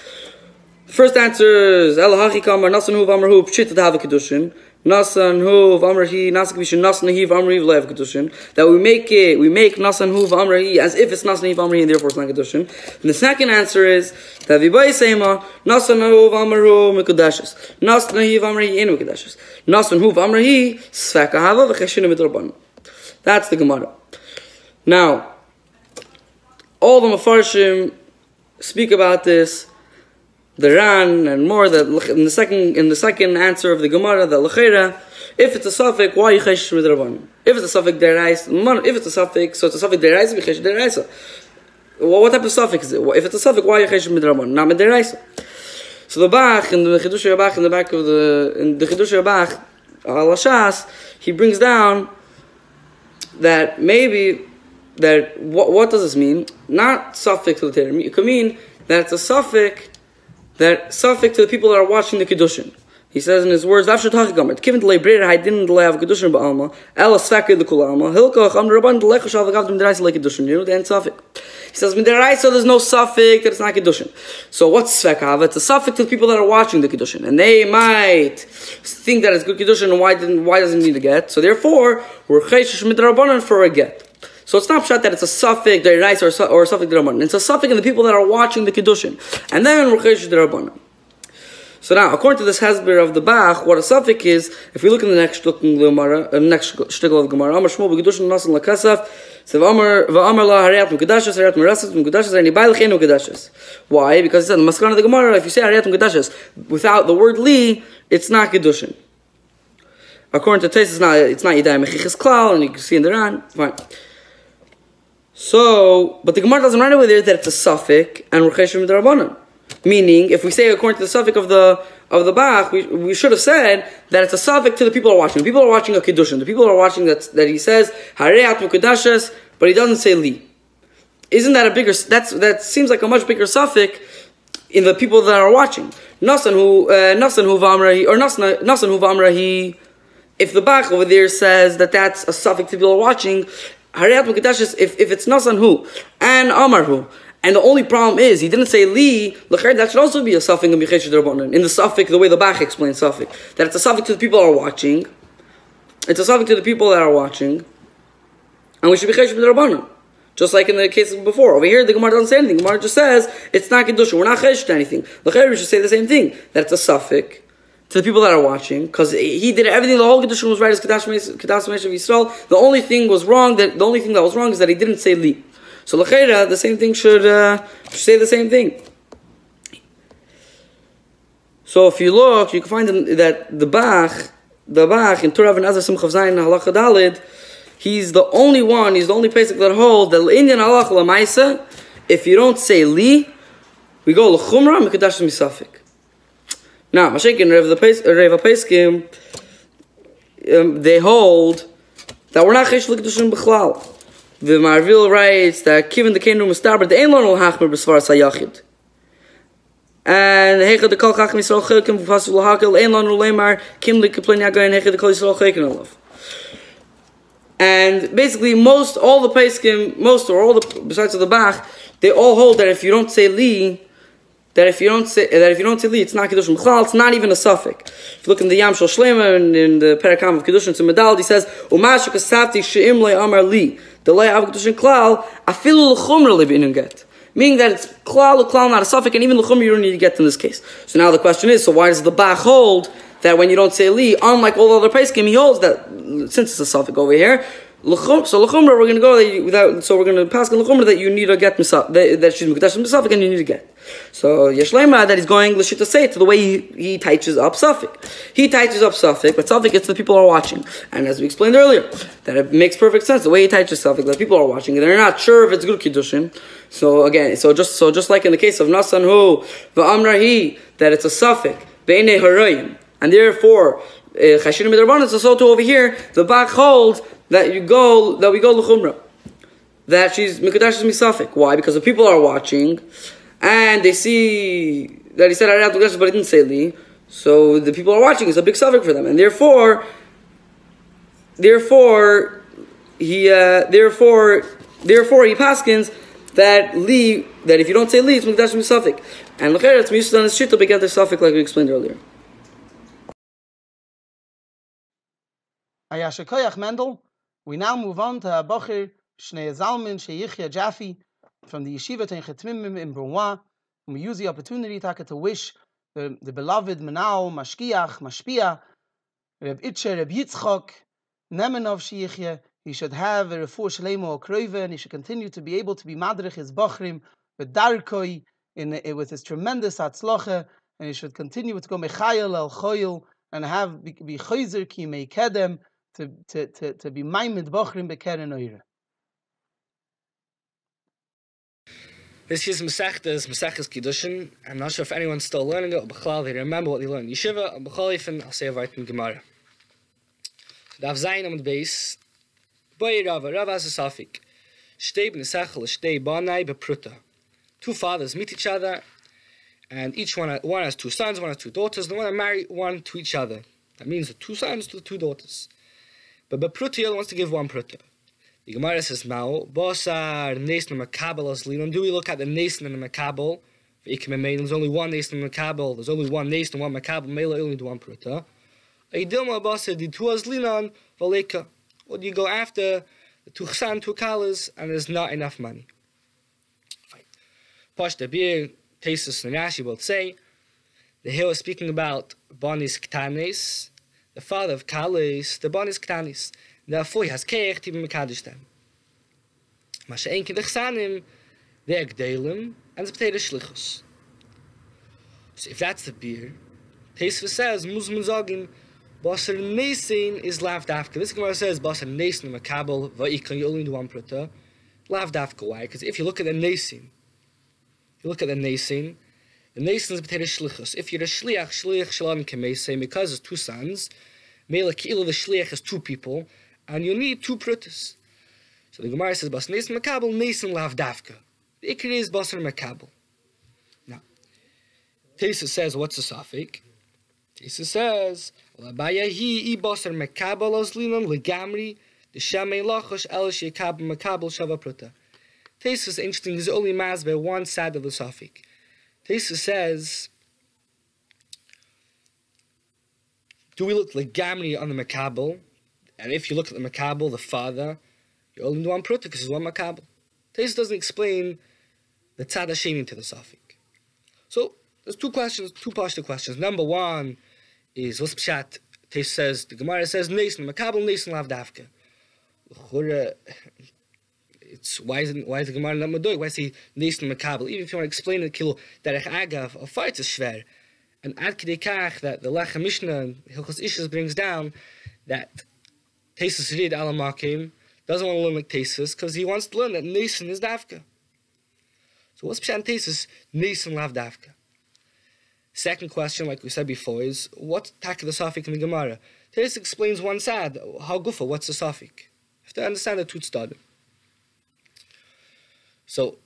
First answer is El Hachi Kamar Nasan Hu V'Amar Hu Pshita T'Hava Kedushin. Nasan Hu V'Amar Hi Nasan Kvishin Nasan Hi V'Amar Hi V'Lev Kedushin. That we make Nasan Hu V'Amar Hi as if it's Nasan Hi V'Amar Hi and therefore it's not Kedushin. And the second answer is that V'Bay Seima Nasan Hu V'Amar Hu Mekudashes. Nasan Hi V'Amar Hi Ein Mekudashes. Nasan Hu V'Amar Hi Sfeka Hava V'Cheshin Midrabanan. That's the Gemara. Now, all the Mefarshim speak about this. The Ran and more that in the second answer of the Gemara, the L'cheira, if it's a suffix, why you chesh midrabanan? If it's a suffix derais, if it's a suffix, so it's a suffix derais, we chesh deraisa. Well, what type of suffix is it? If it's a suffix, why you chesh midrabanan? Not mideraisa. So the Bach in the Chidush Bach in the back of the Chidush Bach Al-Ashas, he brings down that maybe that what does this mean? Not suffix to the term. It could mean that it's a suffix. That suffix to the people that are watching the Kiddushin. He says in his words, "After talking about it, given the labor, I didn't have Kiddushin ba'alma. Ela svekir the kulama. Hilkoch am rabban the lechashav gavdem deraisa like Kiddushin. You know the end suffix. He says, "In deraisa there's no suffix that it's not Kiddushin. So what's svekav? It's a suffix to the people that are watching the Kiddushin, and they might think that it's good Kiddushin. And why doesn't it need a get? So therefore, we're chayshish midrabanan for a get." So it's not pshat that it's a suffix deraisa or a suffix derabanan. It's a suffix in the people that are watching the Kiddushin, and then we're chayshish derabanan. So now, according to this Hasbir of the Bach, what a suffix is, if we look in the next shtickle of Gemara, Amar Shmuel b'Kedushin nasan l'kasaf, so v'amar la hariyat m'kedashes, hariyat m'rasas m'kedashes, and ibai l'chein m'kedashes. Why? Because it said in the Maskana of the Gemara, if you say hariyat m'kedashes without the word li, it's not Kedushin. According to Tais, it's not Yidai Mechiches Klal, and you can see in the Ran, fine. So, but the Gemara doesn't write over there that it's a suffix and we're cheshim d'Rabbanan. Meaning, if we say according to the suffix of the Bach, we should have said that it's a suffix to the people who are watching. The people are watching a Kiddushin. The people are watching that he says Hareat Mukadashes, but he doesn't say Li. Isn't that a bigger? That seems like a much bigger suffix in the people that are watching. Nasan hu v'amrahi or nasan hu v'amrahi. If the Bach over there says that that's a suffix to people who are watching. Hariyat Mukadashes, if it's Nasan Hu and Amar Hu, and the only problem is he didn't say Li, that should also be a suffix in the suffix, the way the Bach explains suffix. That it's a suffix to the people who are watching. It's a suffix to the people that are watching. And we should be Chesed D'Rabbanan. Just like in the case of before. Over here, the Gemara doesn't say anything. The Gemara just says, it's not Kedusha. We're not Chesed to anything. We should say the same thing. That it's a suffix to the people that are watching, because he did everything. The whole Kedushin was right as Kedash Mesh of Yisrael. The only thing that was wrong is that he didn't say Li. So l'cheira, the same thing should say the same thing. So if you look, you can find that the Bach in Torah and Azar Simchav Zayin Halacha Dalid, he's the only pasuk that holds that Indian Halacha Lamaisa, if you don't say Li, we go l'chumra Mekadash Misafik. Now, Mashiach Reva Peskim, they hold that we're not Chesh L'Kedushin B'chlal. The Marvil writes that given the Kenu Mustaber, the Ein Lon Hachmer B'Svar Sayachid. And Hechad the Kol Chacham Yisrael Chekim V'Fasul L'Hakel, Ein Lon Ulemar, Kim L'Keplen Yagai, and Hechad the Kol Yisrael Chekim Alav. And basically, besides of the Bach, they all hold that if you don't say Li, it's not Kedushin B'chlal, it's not even a suffix. If you look in the Yam Shel Shlema and in the Parakam of Kedushin to Medal, he says, Umashu Kasavti She'im Le Amar Li, the Le Av Kedushin Klal, Afilu L'chumra Le B'inun Get. Meaning that it's Klal, not a suffix, and even L'chumra you don't need to get in this case. So now the question is, so why does the Bach hold that when you don't say Li, unlike all the other Peskim, he holds that, since it's a suffix over here, so l'chumra we're going to go so we're going to pass on l'chumra that you need to get that she's mukdash misafik and you need to get. So Yeshlema that he's going l'shita say to the way he touches up suffix. He touches up suffix, but suffix it's the people who are watching. And as we explained earlier, that it makes perfect sense the way he touches suffix that people are watching and they're not sure if it's good kiddushin. So again, so just like in the case of Nasan Hu v'amrahi that it's a suffix beinei harayim and therefore chashirim midrabanan. So too over here the Bach holds that we go l'chumra, that she's mikudash misafik. Why? Because the people are watching, and they see that he said Ariyat Mikudash, but he didn't say Li. So the people are watching is a big suffix for them, and therefore he paskins that Li, that if you don't say Li, it's mikudash misafik. And l'chera, it's Mishus on his shita begat the suffix like we explained earlier. Ayashakoyach Mendel. We now move on to Bacher Shnei Zalman Sheyichya Jaffe from the Yeshiva Ten Chetmimim in Brunwa. We use the opportunity to wish the beloved Menal, Mashkiach, Mashpia, Reb Itcher, Reb Yitzchok, Nemenov Sheyichya. He should have a refuah shlema okroive, and he should continue to be able to be madrich his bachrim with darkoi with his tremendous atzloche, and he should continue to go mechayel el choyel and have be chayzer ki mei kedem to be maimed bachrim bekeren oire. This year's Masechta is Masechtas Kiddushin. I'm not sure if anyone's still learning it, or they remember what they learned in Yeshiva, or I'll say a word in Gemara. Dav Zayin on the base. Boy Rava has a suffix. Shtei b'nesachel, shtei banai bepruta. Two fathers meet each other, and one has two sons, one has two daughters, and they want to marry one to each other. That means the two sons to the two daughters. But bepruta, the other wants to give one pruta. The Gemara says now, Bosar Nesna Makabel as Linon. Do we look at the Nesna and the Makabel? There's only one Nesna and Makabel. There's only one Nesna and one Makabel. Mela only do one pruta. Eidilma Bosar di two as Linon Valeka. Or do you go after the two chsan, two kalas, and there's not enough money? Fine. Pashta Bir, Tesis and Rashi both say, the hill is speaking about Banis Ktanes, the father of Kalis, the Banis Ktanes. Therefore he has keich to be Mekadosh them. Masha Enki the chsanim, they're gdelim, and the potato shlichus. So if that's the beer, Tesis says, Muzman Zogin, Basar Nesin is lav dafka. This Gemara says Basar Nesin Makabel Vaikan. You only do one pruta. Lav dafka. Why? Because if you look at the Nesin, the Nesin is potato shlichus. If you're a shliach shalom kemesei, because it's two sons, mele kilo the shliach is two people, and you need two prutas. So the Gemara says Basar Nesin Makabel Nesin lav dafka. The ikri is Basar Makabel. Now, Tesis says, what's the suffix? Tesis says, Labayahi ibasar mekabel as linon legamri the shamei lachosh el shekab mekabel shava pruta. Tesis is interesting. There's only masber one side of the suffix. Tesis says, do we look legamri on the mekabel? And if you look at the mekabel, the father, you only do one pruta because it's one mekabel. Tesis doesn't explain the tzad hasheni to the suffix. So there's two pashta questions. Number one is what's pshat? Tesis says the Gemara says Nesin Makabel Nesin lav dafka. It's why is the Gemara not madoy? Why say Nesin Makabel? Even if you want to explain the kilo derech agav of fight is schwer. And ad kidei kach that the Lechem Mishnah Hilchos Ishus brings down that Tesis read alamakim doesn't want to learn like Tesis because he wants to learn that Nesin is dafka. So what's pshat Tesis Nesin lav dafka? Second question, like we said before, is what taka the suffix in the Gemara? Tesis explains one side. How gufa? What's the suffix? You have to understand the tut stadim. So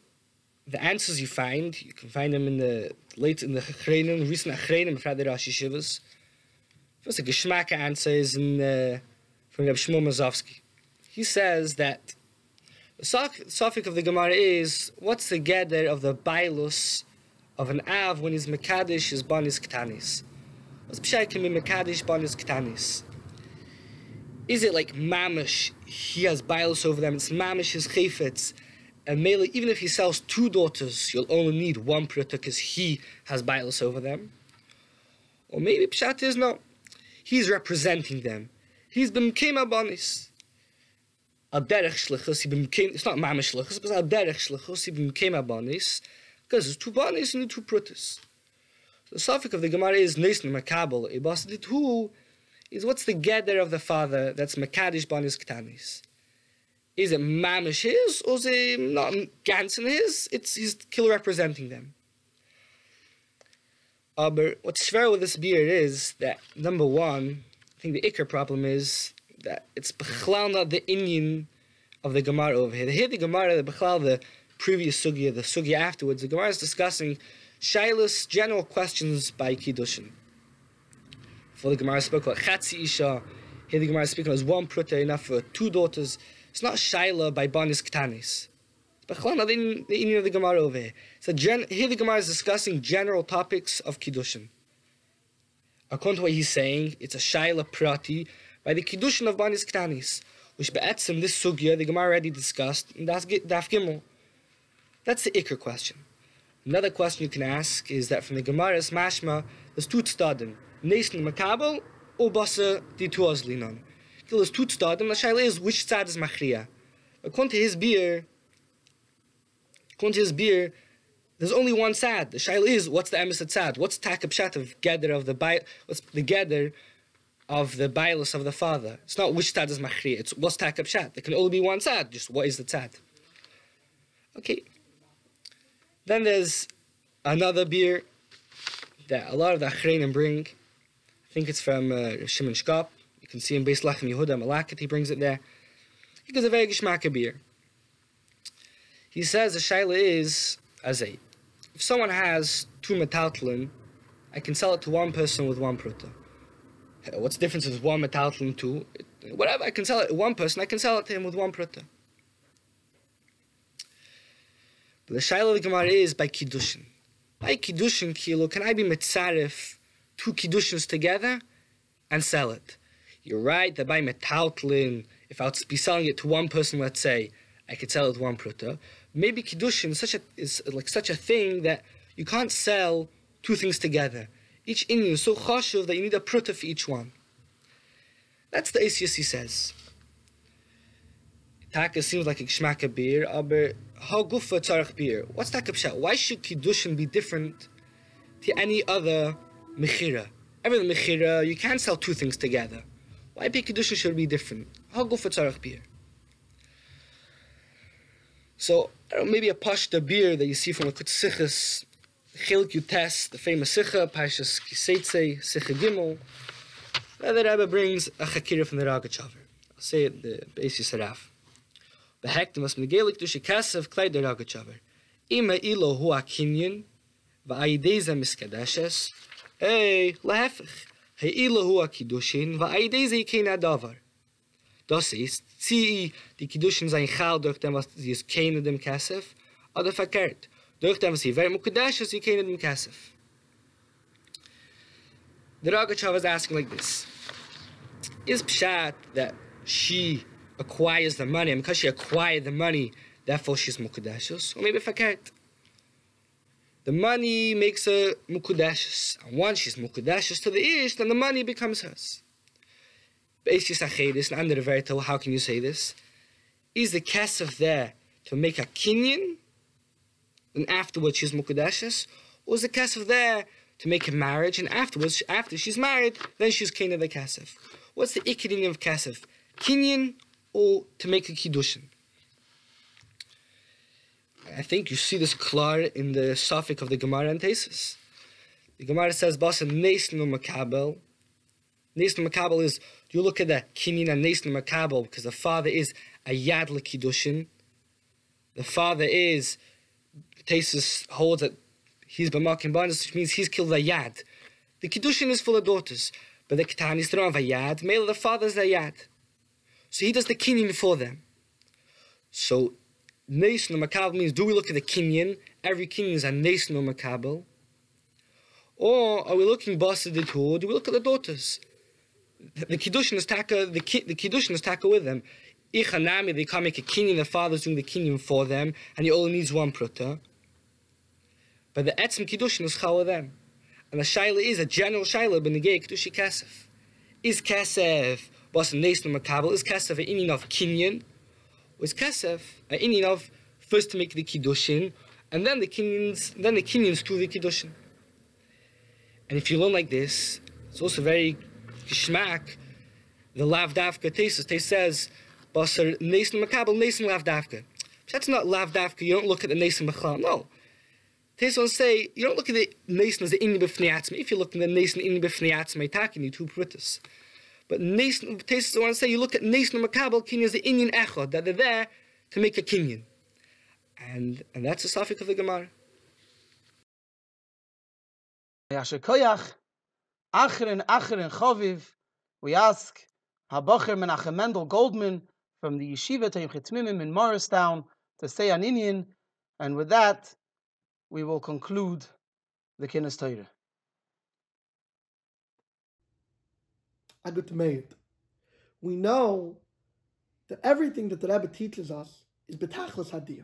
the answers you can find them in the recent achreinim, Friday Rosh Yeshivas. First, the geschmacka answer is from Reb Shmuel Mazovsky. He says that the suffix of the Gemara is what's the gather of the bailus of an av when he's mekadesh his banis ktanis. What's pshay can be mekadesh banis ktanis? Is it like mamish? He has bailus over them. It's mamish his chayfetz. And mainly, even if he sells two daughters, you'll only need one pruta because he has bailus over them. Or maybe pshat is no. He's representing them. He's been kema banis. Al derech shlichus. It's not mamish shlichus, but al derech shlichus. He been kema banis. Because there's two banis and two prutas. So the suffix of the Gemara is Nesin Makabel. Ibasidit who is what's the gather of the father that's Makadish banis ktanis? Is it mamish his or is it not Gansen his? He's killer representing them. But what's schwer with this beer is that number one, I think the ikar problem is that it's bechlal not the inyan of the Gemara over here. Here the Gemara, the bechlal the previous sugya, the sugya afterwards, the Gemara is discussing shaylas, general questions by kiddushin. For the Gemara spoke about chatzi isha. Here the Gemara is speaking as one pruta enough for two daughters. It's not shayla by banis ktanis. Bechlal, not the inyan of the Gemara over here. So here the Gemara is discussing general topics of Kiddushin. According to what he's saying, it's a Shaila Prati by the Kiddushin of Banis Ktanis, which be'etzim this sugya the Gemara already discussed in Daf Gimel. That's the Iker question. Another question you can ask is that from the Gemara's mashma, there's two tzadim, Neisn Makabel or Basa di Tuazlinon. There's two tzadim. The Shaila is which tzad is machriya. According to his beer, there's only one tzad. The shaila is, what's the emes tzad? What's takab shat of gather of the what's the gather of the bailus of the father? It's not which tzad is machriya. It's what's takab shat. There can only be one tzad. Just what is the tzad? Okay. Then there's another beer that a lot of the achreinim bring. I think it's from Shimon Shkop. You can see in Beis Lachem Yehuda Malakit. He brings it there. He gives a very gishmaka beer. He says the shaila is as a. If someone has two metaltlin, I can sell it to one person with one pruta. What's the difference with one metaltlin and two? Whatever, I can sell it to one person, I can sell it to him with one pruta. But the shaila of the Gemara is by kiddushin. By kiddushin kilo, can I be mitzaref two kiddushins together and sell it? You're right that by metaltlin, if I would be selling it to one person, let's say, I could sell it to one pruta. Maybe kiddushin is such a thing that you can't sell two things together. Each inyan is so chashuv that you need a pruta for each one. That's the ACSC says. Taka seems like a gshmaka beer, aber how gufa tzarech beer? What's taka pshat? Why should kiddushin be different to any other mechira? Every mechira, you can't sell two things together. Why kiddushin should be different? How gufa tzarech beer? So, I don't know, maybe a pashta beer that you see from a Kutsichas, Chilk Yutes, the famous Sicha, Pashas Kiseitze, Sicha Gimel. The Rebbe brings a Chakira from the Ragachover. I'll say it, the Beis Yisaraf. Behektem as Megelik Dushe Kasev, Kleid the Ragachover. Ima ilo hua kinyan, va'aideza miskadeshes, lahefich, he ilo hua kiddushin, va'aideza ikena davar. Das ist, die Kiddushin sein Chal durch dem, was sie ist keine dem Kasef, oder verkehrt. Durch dem, was sie very mukadesh, sie keine dem Kasef. The Ragachover is asking like this. Is Pshat that she acquires the money, and because she acquired the money, therefore she's mukadeshus? Or maybe verkehrt. The money makes her mukadeshus, and once she's mukadeshus to the ish, then the money becomes hers. How can you say this? Is the kesef there to make a kinyan, and afterwards she's mukadeshus, or is the kesef there to make a marriage, and afterwards, after she's married, then she's kinyan the kesef? What's the ikadin of kesef? Kinyan or to make a kiddushin? I think you see this klar in the suffix of the Gemara and Tesis. The Gemara says, "Basa neisnu makabel." Neisnu makabel is, you look at the kinyan and neisnu makabel, because the father is a yad l'kiddushin. The father is, Tesis holds that he's b'makim b'anis, which means he's killed a yad. The kiddushin is full of daughters, but the ketanis don't have a yad. Male, the father's a yad. So he does the kinyan for them. So, neisnu makabel means, do we look at the kinyan? Every kinyan is a neisnu makabel. Or are we looking basa d'tur? Do we look at the daughters? The kiddushin is taka. The kiddushin is taka with them. Ichanami, they can't make a kinyan. The father's doing the kinyan for them, and he only needs one pruta. But the etzim kiddushin is chal with them, and the shaila is a general shaila b'negei kedushin kasef. Is kasef basa neisnu makabel? Is kasef an inyan of kinyan? Or is kasef an inyan of first to make the kiddushin, and then the kinyans to the kiddushin? And if you learn like this, it's also very gishmak. The lav dafka Tesis says, "Basar neisn makabel neisn lav dafka." That's not lav dafka. You don't look at the neisn machal. No. Tesis will say you don't look at the neisn as the inni b'fnei. If you look at the neisn inni b'fnei, taking you two prutas. But neisn Tesis want to say you look at neisn makabel kinyan as the inyan echad, that they're there to make a kinyan, and that's the suffix of the Gemara. Yashakoyach, Achrin Choviv, we ask Habacher Menachem Mendel Goldman from the Yeshiva Teim Chitzmimim in Morristown to say an inyan, and with that, we will conclude the Kינוס Torah. We know that everything that the Rebbe teaches us is betachlis hadiyuk.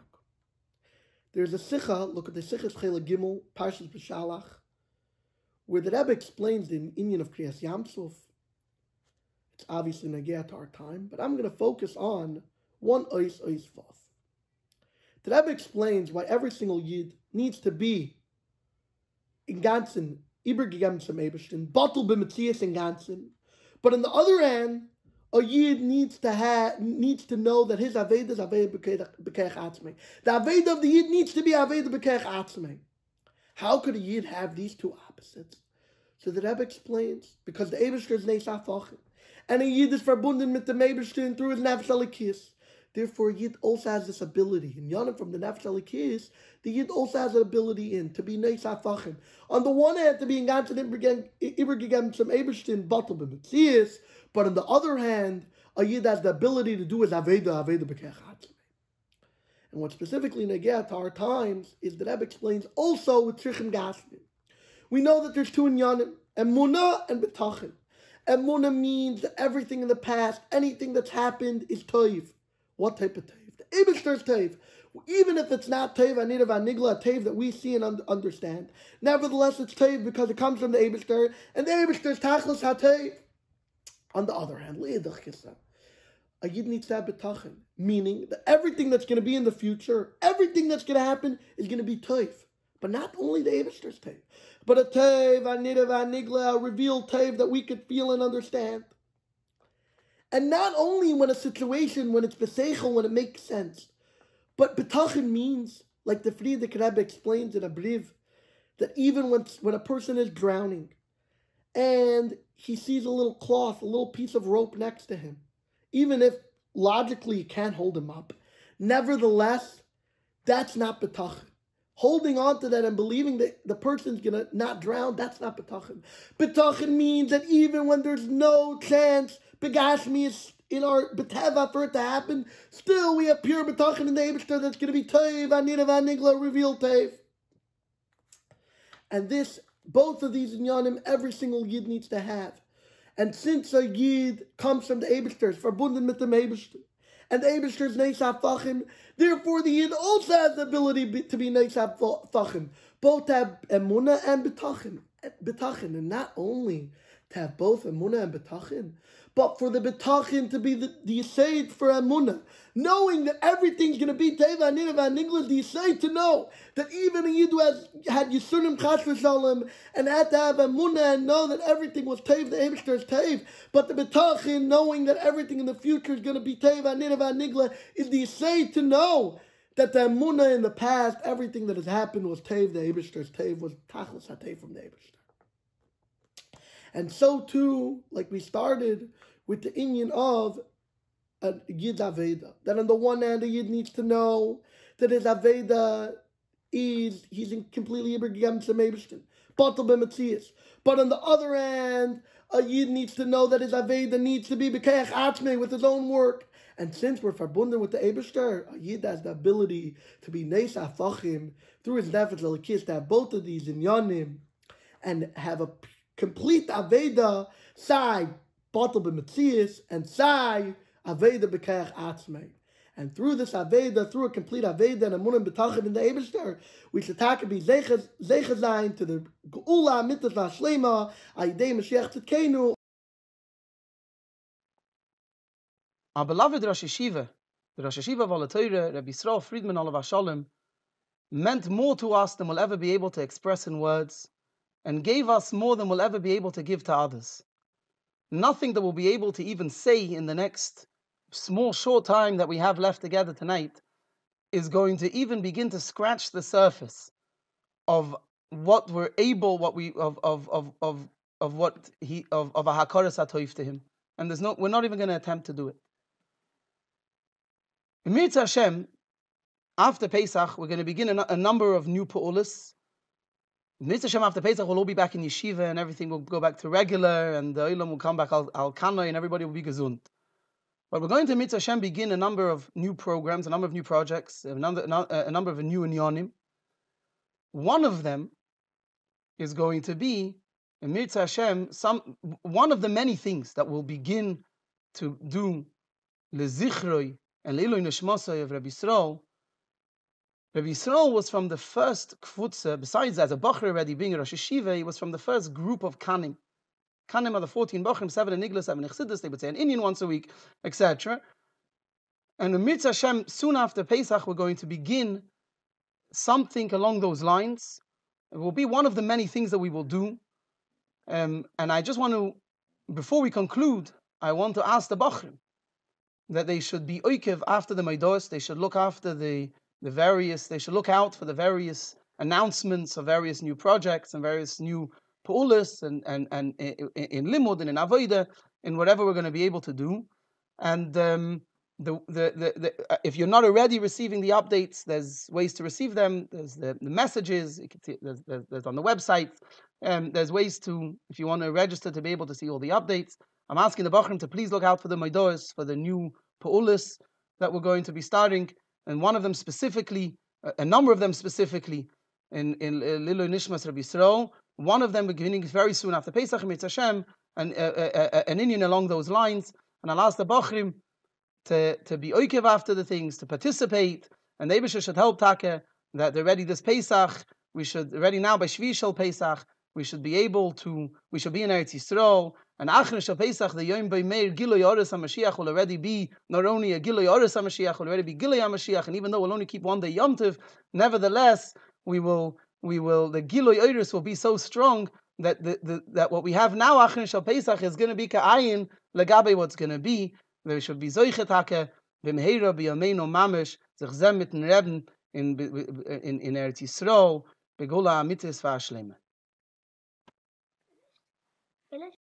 There's a sikha, look at the Sikha Chela Gimel, Parshas B'Shalach, where the Rebbe explains the inyan of Kriyas Yamsuf. It's obviously negea to our time, but I'm going to focus on one ois vav. The Rebbe explains why every single yid needs to be in ganzen übergegeben zum Eibishtin, batel b'metzias in ganzen. But on the other hand, a yid needs to know that his aveda is aveda b'keich atzmei. The aveda of the yid needs to be aveda b'keich atzmei. How could a yid have these two opposites? So the Rebbe explains, because the Eibishter is neis afachim, and a yid is verbunden with the Eibishter through his nefesh alikis. Therefore, Yid also has this ability. In Yonim from the Nefesh Alikis, the Yid also has an ability to be Neis HaFachim. On the one hand, to be in Ganzen Ibergegem some Eberstein Batel B'Metzias, but on the other hand, a Yid has the ability to do his Aveda B'Kech Hatzmei. And what specifically negea to our times is that Rebbe explains also with Trichim Gasmin. We know that there's two in Yonim, Emunah and B'Tachin. Emunah means that everything in the past, anything that's happened is Toiv. What type of tave? The Eibishter's tave. Even if it's not tave, Anira Vanigla, a tave that we see and understand. Nevertheless, it's tave because it comes from the Eibishter, and the Eibishter's tachlis ha-tave. On the other hand, a yid needs to have betachin, meaning that everything that's going to be in the future, everything that's going to happen is going to be tave. But not only the Eibishter's tave, but a tave, Anira Vanigla, a revealed tave that we could feel and understand. And not only when a situation, when it's beseichel, when it makes sense, but betachin means, like the Frierdiker Rebbe explains in a brief, that even when a person is drowning, and he sees a little cloth, a little piece of rope next to him, even if logically you can't hold him up, nevertheless, that's not betachin. Holding on to that and believing that the person's going to not drown, that's not betachin. Betachin means that even when there's no chance, Begashmi is in our beteva for it to happen, still we have pure betachin in the Eibishter that's going to be teiv, anira vanigla, revealed teiv. And this, both of these inyanim, every single yid needs to have. And since a yid comes from the Eibishter, verbunden mit dem Eibishter, and the Eibishter is neis hafachim, therefore the yid also has the ability to be neis hafachim, both to have emunah and betachin, and not only to have both emunah and betachin, but for the betachin to be the yisayid for emunah, knowing that everything's going to be teva anira vanigla, the yisayid to know that even a yid who has had yisurim chas v'shalom and had to have emunah and know that everything was tev, the Eibishter is tev, but the betachin knowing that everything in the future is going to be teva anira vanigla is the yisayid to know that the emunah in the past, everything that has happened was tev, the Eibishter's tev, was tachlis hatev from the Eibishter. And so too, like we started with the inyan of a Yid's Aveda, that on the one hand, the Yid needs to know that his Aveda he's in completely Ibergegem Tzemebishtin, Batel B'Metzias. But on the other hand, a Yid needs to know that his Aveda needs to be B'Keich Atzmei with his own work. And since we're verbunden with the Eibishter, a Yid has the ability to be Neis HaFachim through his Nefesh Alikis, to have both of these in Yanim, and have a complete Aveda, Sai, Batel B'Metzias, and Sai, Aveda B'Keich Atzmei. And through this Aveda, through a complete Aveda and Amunah B'Tachin in the Eibishter, we should be Zeicha Zayin to the Gdula, Mitzvah Shlema, Ayidei Mashiach Tzidkenu. Our beloved Rosh Yeshiva, the Rosh Yeshiva of Torah, Rabbi Yisrael Friedman Olav Shalom, meant more to us than we'll ever be able to express in words, and gave us more than we'll ever be able to give to others. Nothing that we'll be able to even say in the next small, short time that we have left together tonight is going to even begin to scratch the surface of what we're able, what we of a hakaras hatoif to him. And we're not even going to attempt to do it. In Mirza Hashem, after Pesach, we're going to begin a number of new pu'ulas. Mirza Hashem, after Pesach, we'll all be back in yeshiva and everything will go back to regular, and the Olam will come back al kanoi and everybody will be gesund. But we're going to Mitzvah Hashem begin a number of new programs, a number of new projects, a number of new inyanim. One of them is going to be in Mitzvah Hashem, one of the many things that we'll begin to do lezichroi and leiloi neshmasai of Rabbi Yisrael. Rabbi Yisrael was from the first kfutza, besides as a Bachar already being a Rosh Yeshiva, he was from the first group of Kanim. Kanim are the 14 Bachrim, 7 in Igla, 7 in Chassidus, they would say an Indian once a week, etc. And in Mitzvah Hashem, soon after Pesach, we're going to begin something along those lines. It will be one of the many things that we will do. And I just want to, before we conclude, I want to ask the Bachrim that they should be oikev after the Maidos, they should look after they should look out for the various announcements of various new projects and various new Pa'ulis and in Limud and in Avodah, in whatever we're going to be able to do. And if you're not already receiving the updates, there's ways to receive them. There's the messages. You can see there's on the website. There's ways to, if you want to register to be able to see all the updates. I'm asking the Bachrim to please look out for the Maidos, for the new Pa'ulis that we're going to be starting, and one of them specifically, a number of them specifically, in Liloi Nishmas Rabbi Yisrael. One of them beginning very soon after Pesach, Mitzvah Hashem, and an Indian along those lines. And I'll ask the Bachrim to be oikev after the things, to participate, and the Eibusha should help Taka, that they're ready this Pesach. We should, ready now by Shvi Shel Pesach, we should be in Eretz Yisrael, and Achre Shel Pesach, the Yom B'Meir, Giloi Oris HaMashiach will already be not only a Giloi Oris HaMashiach, will already be Giloi HaMashiach, and even though we'll only keep one day Yom Tov, nevertheless, the Giloi Oris will be so strong that that what we have now, Achre Shel Pesach, is going to be Ka'ayin, Legabe what's going to be. There should be Zoichet Hake, B'Meheira B'Yameinu Mamish, Zechzem mit Reben in Eretz Yisrael, Begula Amitis V'Ashlema.